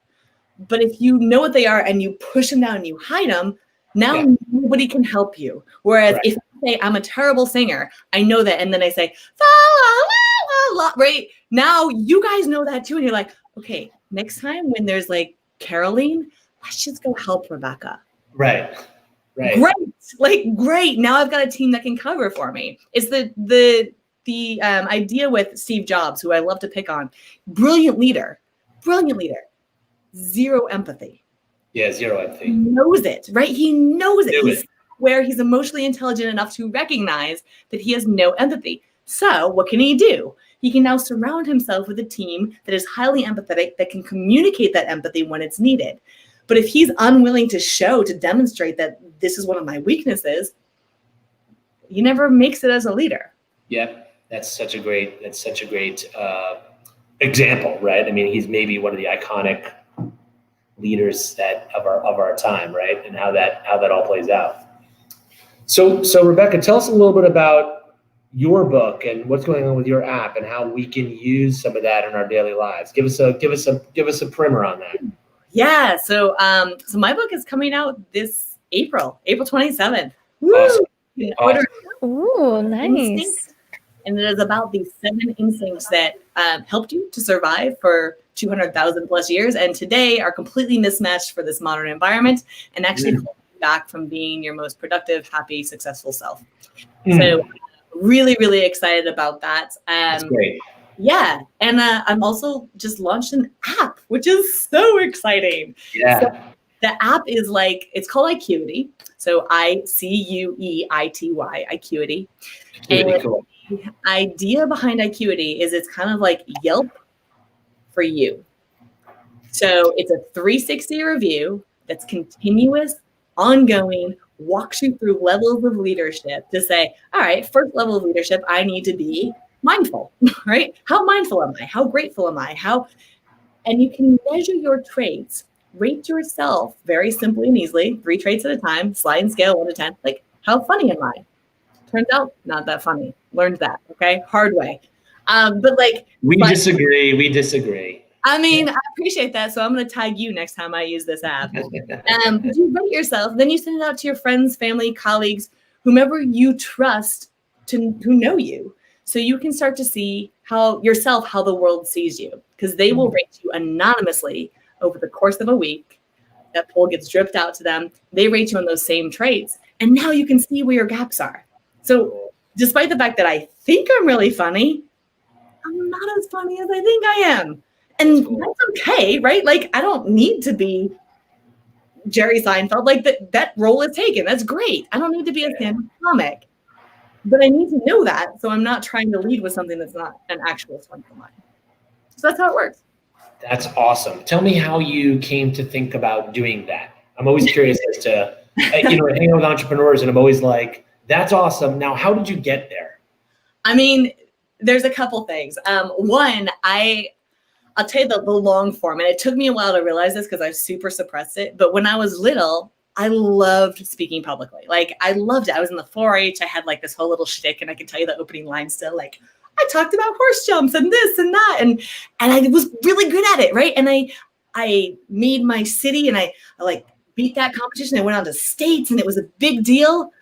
But if you know what they are and you push them down and you hide them, now nobody can help you. Whereas if I say I'm a terrible singer, I know that, and then I say, la, la, la, right? Now you guys know that too, and you're like, okay, next time when there's caroling, let's just go help Rebecca. Right. Great. Now I've got a team that can cover for me. It's the idea with Steve Jobs, who I love to pick on. Brilliant leader, zero empathy. Yeah, zero empathy. He knows it, right? He knows it. He's emotionally intelligent enough to recognize that he has no empathy. So what can he do? He can now surround himself with a team that is highly empathetic, that can communicate that empathy when it's needed. But if he's unwilling to demonstrate that this is one of my weaknesses, he never makes it as a leader. Yeah, that's such a great example, right? I mean, he's maybe one of the iconic leaders of our time, right? And how that all plays out. So Rebecca, tell us a little bit about your book and what's going on with your app and how we can use some of that in our daily lives. Give us a primer on that. Yeah. So my book is coming out this April 27th. Awesome. Ooh, nice. Instinct. And it is about these 7 instincts that helped you to survive for 200,000 plus years, and today are completely mismatched for this modern environment and actually hold you back from being your most productive, happy, successful self. So really, really excited about that. That's great. Yeah. And I'm also just launched an app, which is so exciting. Yeah. So the app is like, it's called Icuity. So ICUEITY, Icuity. And Cool. the idea behind Icuity is it's kind of like Yelp for you. So it's a 360 review that's continuous, ongoing, walks you through levels of leadership to say, all right, first level of leadership, I need to be mindful, right? How mindful am I? How grateful am I? And you can measure your traits, rate yourself very simply and easily, 3 traits at a time, sliding scale 1 to 10. Like, how funny am I? Turns out, not that funny. Learned that, okay? Hard way. But we disagree. I mean, I appreciate that. So I'm going to tag you next time I use this app. You rate yourself, then you send it out to your friends, family, colleagues, whomever you trust who know you. So you can start to see how the world sees you, because they will rate you anonymously over the course of a week. That poll gets dripped out to them. They rate you on those same traits. And now you can see where your gaps are. So despite the fact that I think I'm really funny, I'm not as funny as I think I am. And that's okay, right? Like, I don't need to be Jerry Seinfeld. Like, that role is taken. That's great. I don't need to be a stand-up comic. But I need to know that, so I'm not trying to lead with something that's not an actual strength of mine. So that's how it works. That's awesome. Tell me how you came to think about doing that. I'm always curious as to, I hang out with entrepreneurs, and I'm always like, that's awesome. Now, how did you get there? I mean, there's a couple things. One, I'll tell you the long form, and it took me a while to realize this because I super suppressed it. But when I was little, I loved speaking publicly. Like, I loved it. I was in the 4-H. I had like this whole little shtick, and I can tell you the opening line still. Like, I talked about horse jumps and this and that, and I was really good at it, right? And I made my city, and I like beat that competition. I went on to states, and it was a big deal.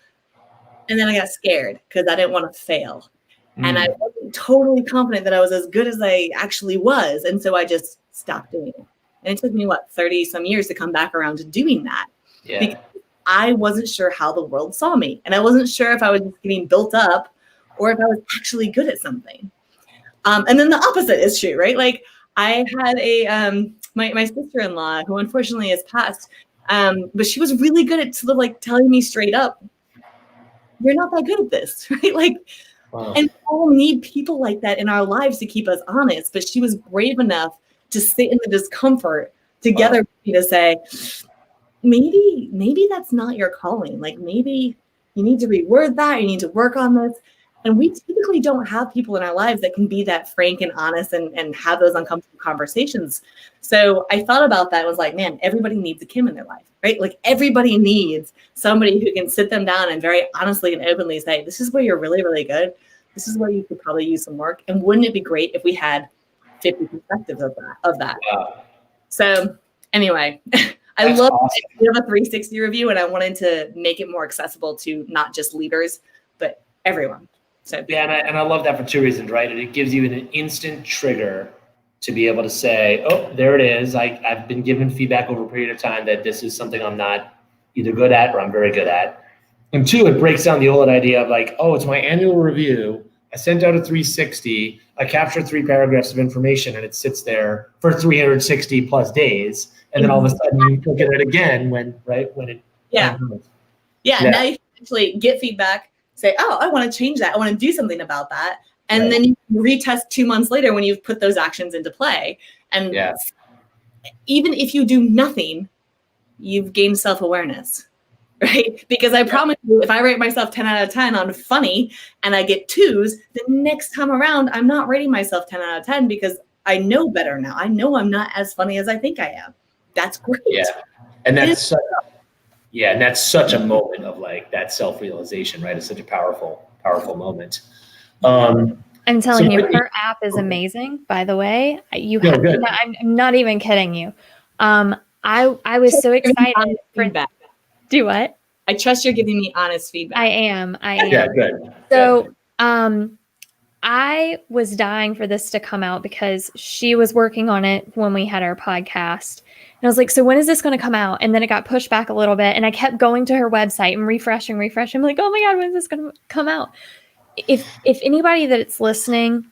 And then I got scared because I didn't want to fail. And I wasn't totally confident that I was as good as I actually was. And so I just stopped doing it. And it took me, 30 some years to come back around to doing that. Yeah. Because I wasn't sure how the world saw me. And I wasn't sure if I was just getting built up or if I was actually good at something. And then the opposite is true, right? Like, I had my sister-in-law, who unfortunately has passed, but she was really good at sort of like telling me straight up, you're not that good at this, right? Like, wow. And we all need people like that in our lives to keep us honest. But she was brave enough to sit in the discomfort together with me to say, maybe that's not your calling. Like, maybe you need to reword that. You need to work on this. And we typically don't have people in our lives that can be that frank and honest and have those uncomfortable conversations. So I thought about that and was like, man, everybody needs a Kim in their life, right? Like, everybody needs somebody who can sit them down and very honestly and openly say, this is where you're really, really good. This is where you could probably use some work. And wouldn't it be great if we had 50 perspectives of that? Wow. So anyway, I love awesome. We have a 360 review, and I wanted to make it more accessible to not just leaders, but everyone. So yeah, and I love that for 2 reasons, right? And it gives you an instant trigger to be able to say, oh, there it is. I've been given feedback over a period of time that this is something I'm not either good at or I'm very good at. And 2, it breaks down the old idea of like, oh, it's my annual review. I sent out a 360. I captured 3 paragraphs of information, and it sits there for 360 plus days. And then all of a sudden you look at it again when it. Yeah. Now you can actually get feedback. Say, oh, I want to change that. I want to do something about that. And then you retest 2 months later when you've put those actions into play. And even if you do nothing, you've gained self-awareness, right? Because I promise you, if I rate myself 10 out of 10 on funny and I get 2s, the next time around, I'm not rating myself 10 out of 10 because I know better now. I know I'm not as funny as I think I am. That's great. Yeah. And that's such a moment of like that self-realization, right? It's such a powerful moment. I'm telling you, her app is amazing, by the way. I'm not even kidding you. I was so excited for feedback. Do what? I trust you're giving me honest feedback. I am. Yeah, good. So, I was dying for this to come out because she was working on it when we had our podcast. And I was like, so when is this going to come out? And then it got pushed back a little bit. And I kept going to her website and refreshing. I'm like, oh my God, when is this going to come out? If anybody that's listening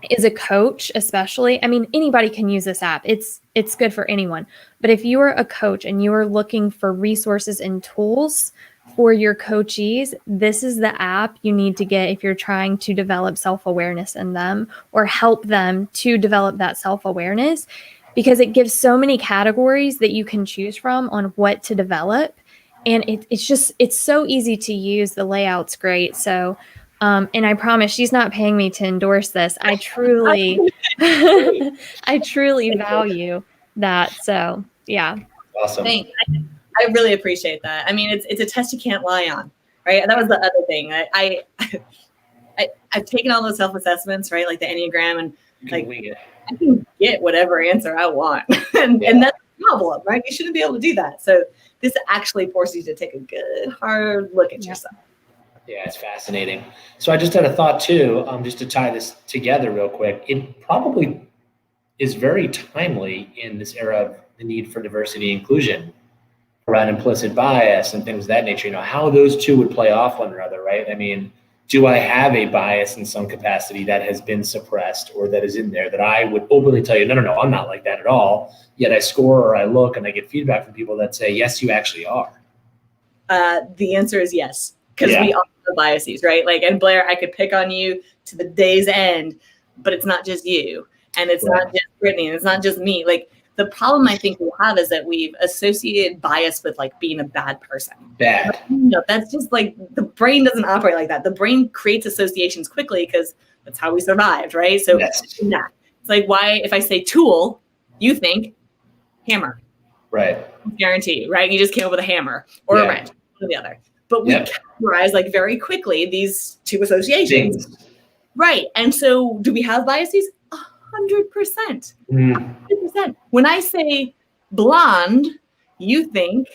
is a coach, especially, I mean, anybody can use this app. It's good for anyone. But if you are a coach and you are looking for resources and tools for your coachees, this is the app you need to get if you're trying to develop self-awareness in them or help them to develop that self-awareness, because it gives so many categories that you can choose from on what to develop. And it's so easy to use. The layout's great. So, and I promise she's not paying me to endorse this. I truly, I truly value that. So yeah. Awesome. Thanks. I really appreciate that. I mean, it's a test you can't lie on, right? And that was the other thing. I've taken all those self-assessments, right? Like the Enneagram, and like I can get whatever answer I want. and that's the problem, right? You shouldn't be able to do that. So this actually forces you to take a good, hard look at yourself. Yeah, it's fascinating. So I just had a thought too, just to tie this together real quick. It probably is very timely in this era of the need for diversity and inclusion around implicit bias and things of that nature, how those two would play off one another, right? I mean, do I have a bias in some capacity that has been suppressed or that is in there that I would openly tell you, no, I'm not like that at all. Yet I score or I look and I get feedback from people that say, yes, you actually are. The answer is yes, because we all have biases, right? Like, and Blair, I could pick on you to the day's end, but it's not just you. And it's not just Brittney, and it's not just me. Like, the problem I think we'll have is that we've associated bias with like being a bad person. Bad. No, that's just like the brain doesn't operate like that. The brain creates associations quickly because that's how we survived, right? So it's like, why, if I say tool, you think hammer. Right. Guarantee, right? You just came up with a hammer or a wrench, one or the other. But we categorize like very quickly these two associations. Things. Right. And so do we have biases? 100%. 100%. When I say blonde, you think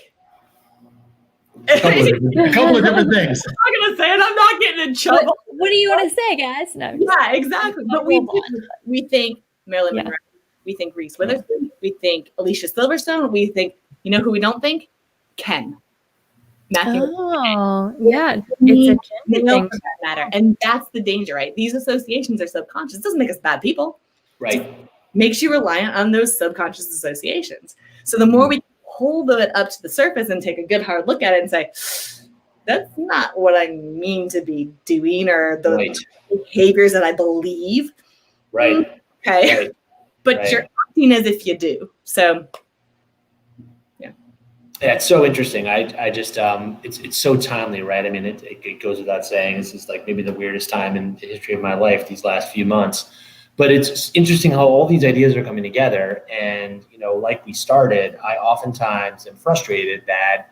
a couple of different things. I'm not gonna say it. I'm not getting in trouble. What do you want to say, guys? No. Yeah, exactly. But we think Marilyn Monroe. We think Reese Witherspoon. We think Alicia Silverstone. We think, who we don't think? Ken. Matthew. Oh, yeah. It's a gender thing. For that matter. And that's the danger, right? These associations are subconscious. It doesn't make us bad people. Right. It makes you reliant on those subconscious associations. So the more we hold it up to the surface and take a good hard look at it and say, that's not what I mean to be doing or the behaviors that I believe. Right. Okay. Right. But you're acting as if you do. So yeah, it's so interesting. I just it's so timely, right? I mean, it goes without saying, this is like maybe the weirdest time in the history of my life, these last few months. But it's interesting how all these ideas are coming together. And, like we started, I oftentimes am frustrated that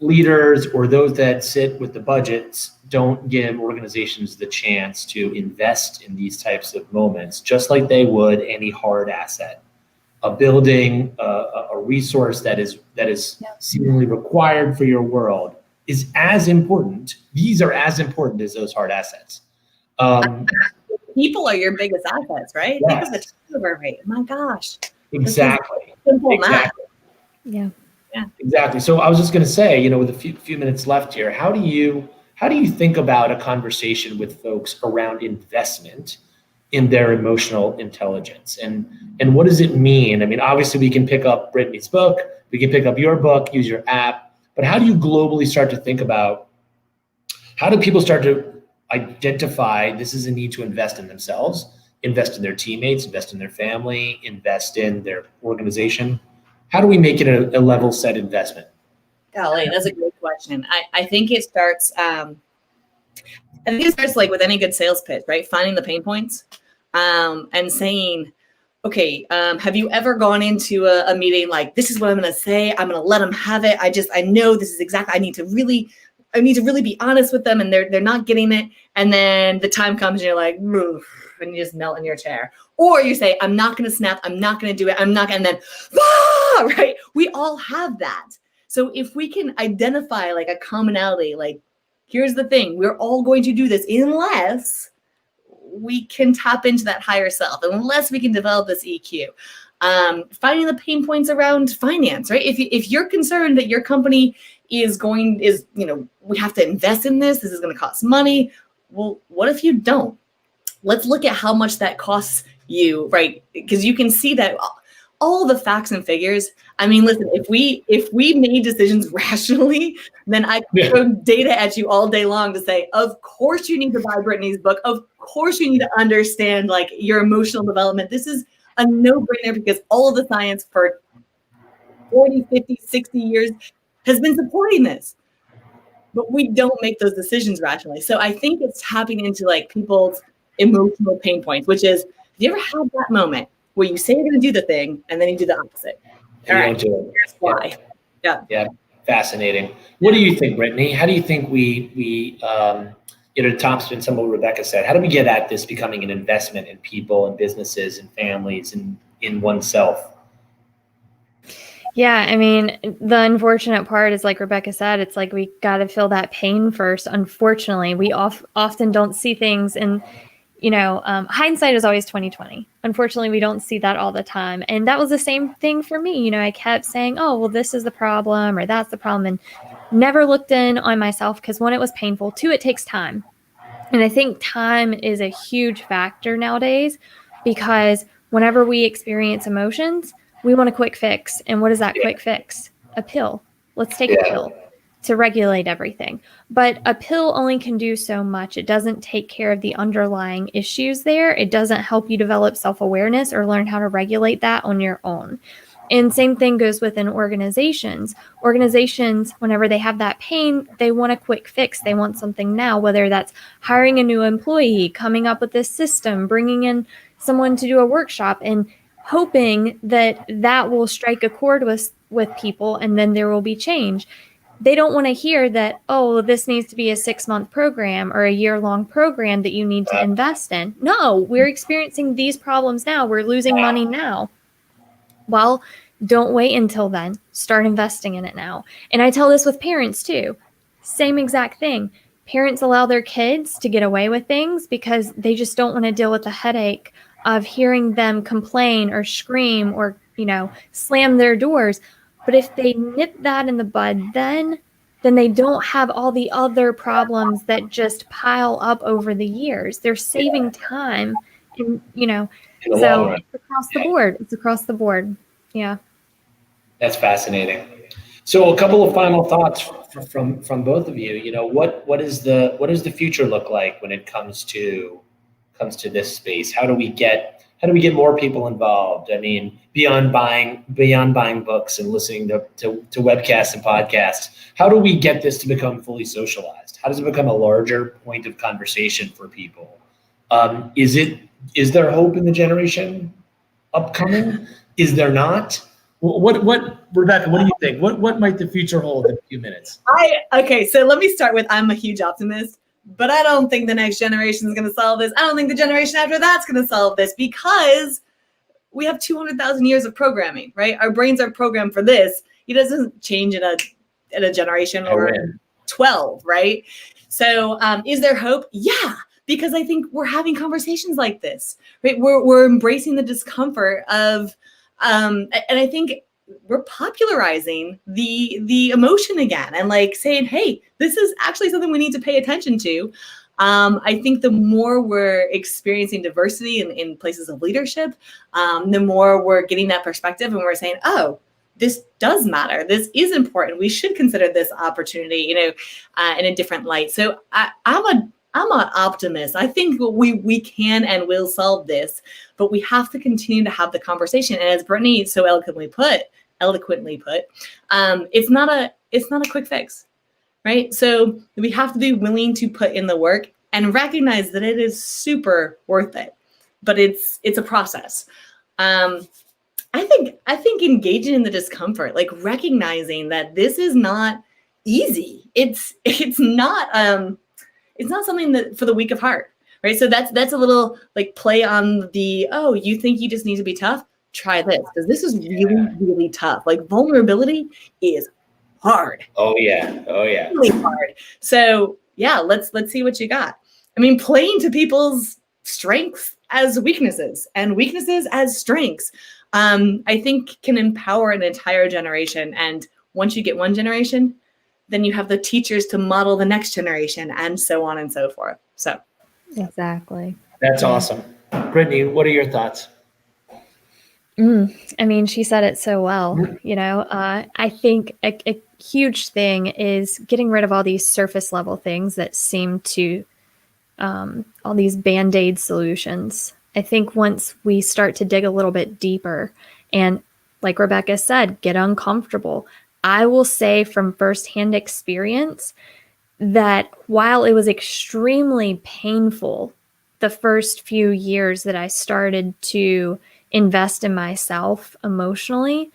leaders or those that sit with the budgets don't give organizations the chance to invest in these types of moments, just like they would any hard asset. A building, a resource that is seemingly required for your world is as important. These are as important as those hard assets. People are your biggest assets, right? Yes. Think of the turnover rate. My gosh. Exactly. Simple math. Yeah. Exactly. So I was just going to say, with a few minutes left here, how do you think about a conversation with folks around investment in their emotional intelligence? And what does it mean? I mean, obviously we can pick up Brittney's book, we can pick up your book, use your app, but how do you globally start to think about, how do people start to identify this is a need to invest in themselves, invest in their teammates, invest in their family, invest in their organization? How do we make it a level set investment? Golly, that's a great question. I think it starts, like with any good sales pitch, right? Finding the pain points and saying, okay, have you ever gone into a meeting like, this is what I'm going to say. I'm going to let them have it. I know this is exactly, I need to really be honest with them, and they're not getting it. And then the time comes and you're like, oof, and you just melt in your chair. Or you say, I'm not going to snap. I'm not going to do it. I'm not going to, and then, right? We all have that. So if we can identify like a commonality, like, here's the thing, we're all going to do this unless we can tap into that higher self, unless we can develop this EQ. Finding the pain points around finance, right? If you're concerned that your company we have to invest in this is going to cost money. Well, what if you don't? Let's look at how much that costs you, right? Because you can see that all the facts and figures. I mean, listen, if we made decisions rationally, then I could throw data at you all day long to say, of course you need to buy Brittney's book. Of course you need to understand like your emotional development. This is a no-brainer because all of the science for 40, 50, 60 years has been supporting this. But we don't make those decisions rationally. So I think it's tapping into like people's emotional pain points, which is, have you ever had that moment where you say you're going to do the thing and then you do the opposite? All right, here's why. Yeah. Fascinating. What do you think, Brittney? How do you think we tops in some of what Rebecca said, how do we get at this becoming an investment in people and businesses and families and in oneself? Yeah, I mean, the unfortunate part is, like Rebecca said, it's like we got to feel that pain first. Unfortunately, we often don't see things, and hindsight is always 20/20. Unfortunately, we don't see that all the time, and that was the same thing for me. I kept saying, "Oh, well, this is the problem," or "That's the problem," and never looked in on myself because one, it was painful. Two, it takes time, and I think time is a huge factor nowadays because whenever we experience emotions, we want a quick fix. And what is that quick fix? A pill. Let's take a pill to regulate everything. But a pill only can do so much. It doesn't take care of the underlying issues there. It doesn't help you develop self-awareness or learn how to regulate that on your own. And same thing goes within organizations. Organizations, whenever they have that pain, they want a quick fix. They want something now, whether that's hiring a new employee, coming up with this system, bringing in someone to do a workshop, and hoping that will strike a chord with people and then there will be change. They don't want to hear that, oh, this needs to be a 6-month program or a year-long program that you need to invest in. No, we're experiencing these problems now. We're losing money now. Well, don't wait until then. Start investing in it now. And I tell this with parents too. Same exact thing. Parents allow their kids to get away with things because they just don't want to deal with the headache of hearing them complain or scream or, slam their doors. But if they nip that in the bud, then they don't have all the other problems that just pile up over the years. They're saving time, and, so it's across the board. It's across the board. Yeah. That's fascinating. So a couple of final thoughts from both of you. What does the future look like when it comes to this space? How do we get more people involved? I mean, beyond buying books and listening to webcasts and podcasts, how do we get this to become fully socialized? How does it become a larger point of conversation for people? Is there hope in the generation upcoming? Is there not? What Rebecca, what do you think? What might the future hold in a few minutes? So let me start with, I'm a huge optimist. But I don't think the next generation is going to solve this. I don't think the generation after that's going to solve this because we have 200,000 years of programming, right? Our brains are programmed for this. It doesn't change in a generation or 12, right? So is there hope? Yeah, because I think we're having conversations like this, right? We're embracing the discomfort of, and I think we're popularizing the emotion again and like saying, hey, this is actually something we need to pay attention to. I think the more we're experiencing diversity in places of leadership, the more we're getting that perspective and we're saying, oh, this does matter. This is important. We should consider this opportunity, in a different light. So I'm an optimist. I think we can and will solve this, but we have to continue to have the conversation. And as Brittney so eloquently put, it's not a quick fix, right? So we have to be willing to put in the work and recognize that it is super worth it, but it's a process. I think engaging in the discomfort, like recognizing that this is not easy. It's not something that for the weak of heart, right? So that's a little like play on the, oh, you think you just need to be tough? Try this, because this is really, really tough. Like vulnerability is hard. Oh yeah. Really hard. So yeah, let's see what you got. I mean, playing to people's strengths as weaknesses and weaknesses as strengths, I think can empower an entire generation. And once you get one generation, then you have the teachers to model the next generation, and so on and so forth. So exactly. That's awesome. Brittney, what are your thoughts? I mean, she said it so well. I think a huge thing is getting rid of all these surface level things that seem to, all these Band-Aid solutions. I think once we start to dig a little bit deeper and, like Rebecca said, get uncomfortable, I will say from firsthand experience that while it was extremely painful the first few years that I started to invest in myself emotionally,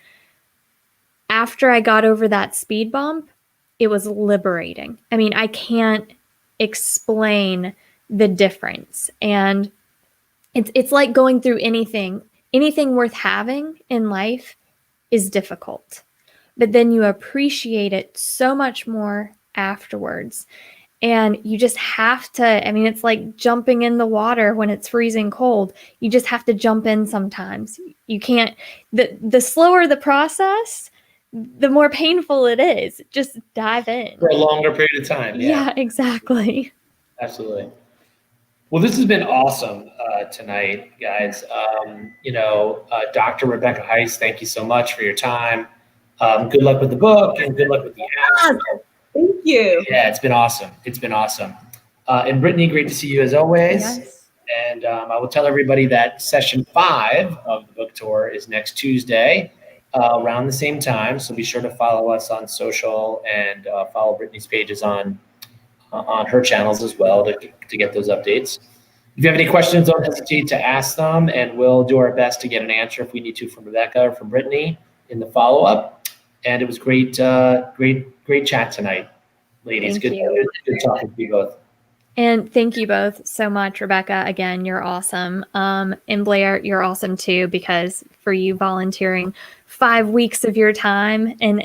after I got over that speed bump, it was liberating. I mean, I can't explain the difference. And it's like going through anything worth having in life is difficult, but then you appreciate it so much more afterwards. And you just have to, I mean, it's like jumping in the water when it's freezing cold. You just have to jump in sometimes. You can't, the slower the process, the more painful it is. Just dive in. For a longer period of time. Yeah, exactly. Absolutely. Well, this has been awesome tonight, guys. Dr. Rebecca Heiss, thank you so much for your time. Good luck with the book and good luck with the app. Thank you. Yeah, it's been awesome. And Brittney, great to see you as always. Yes. And I will tell everybody that session 5 of the book tour is next Tuesday around the same time. So be sure to follow us on social and follow Brittney's pages on her channels as well to get those updates. If you have any questions, don't hesitate to ask them, and we'll do our best to get an answer if we need to from Rebecca or from Brittney in the follow-up. And it was great chat tonight, ladies. Thank you. Good talking to you both. And thank you both so much, Rebecca. Again, you're awesome. And Blair, you're awesome too, because for you volunteering 5 weeks of your time and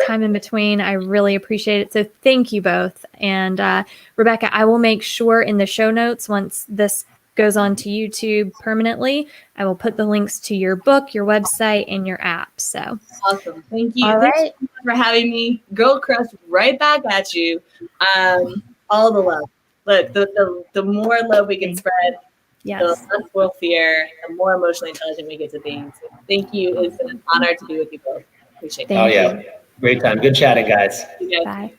time in between, I really appreciate it. So thank you both. And Rebecca, I will make sure in the show notes, once this goes on to YouTube permanently, I will put the links to your book, your website, and your app. So awesome. Thank you. All right. Thank you for having me. Girl crush right back at you. All the love. Look, the more love we can spread, yes, the less we'll fear, the more emotionally intelligent we get to be. So thank you. It's been an honor to be with you both. Appreciate it. Thank you. Great time. Good chatting, guys. You guys. Bye.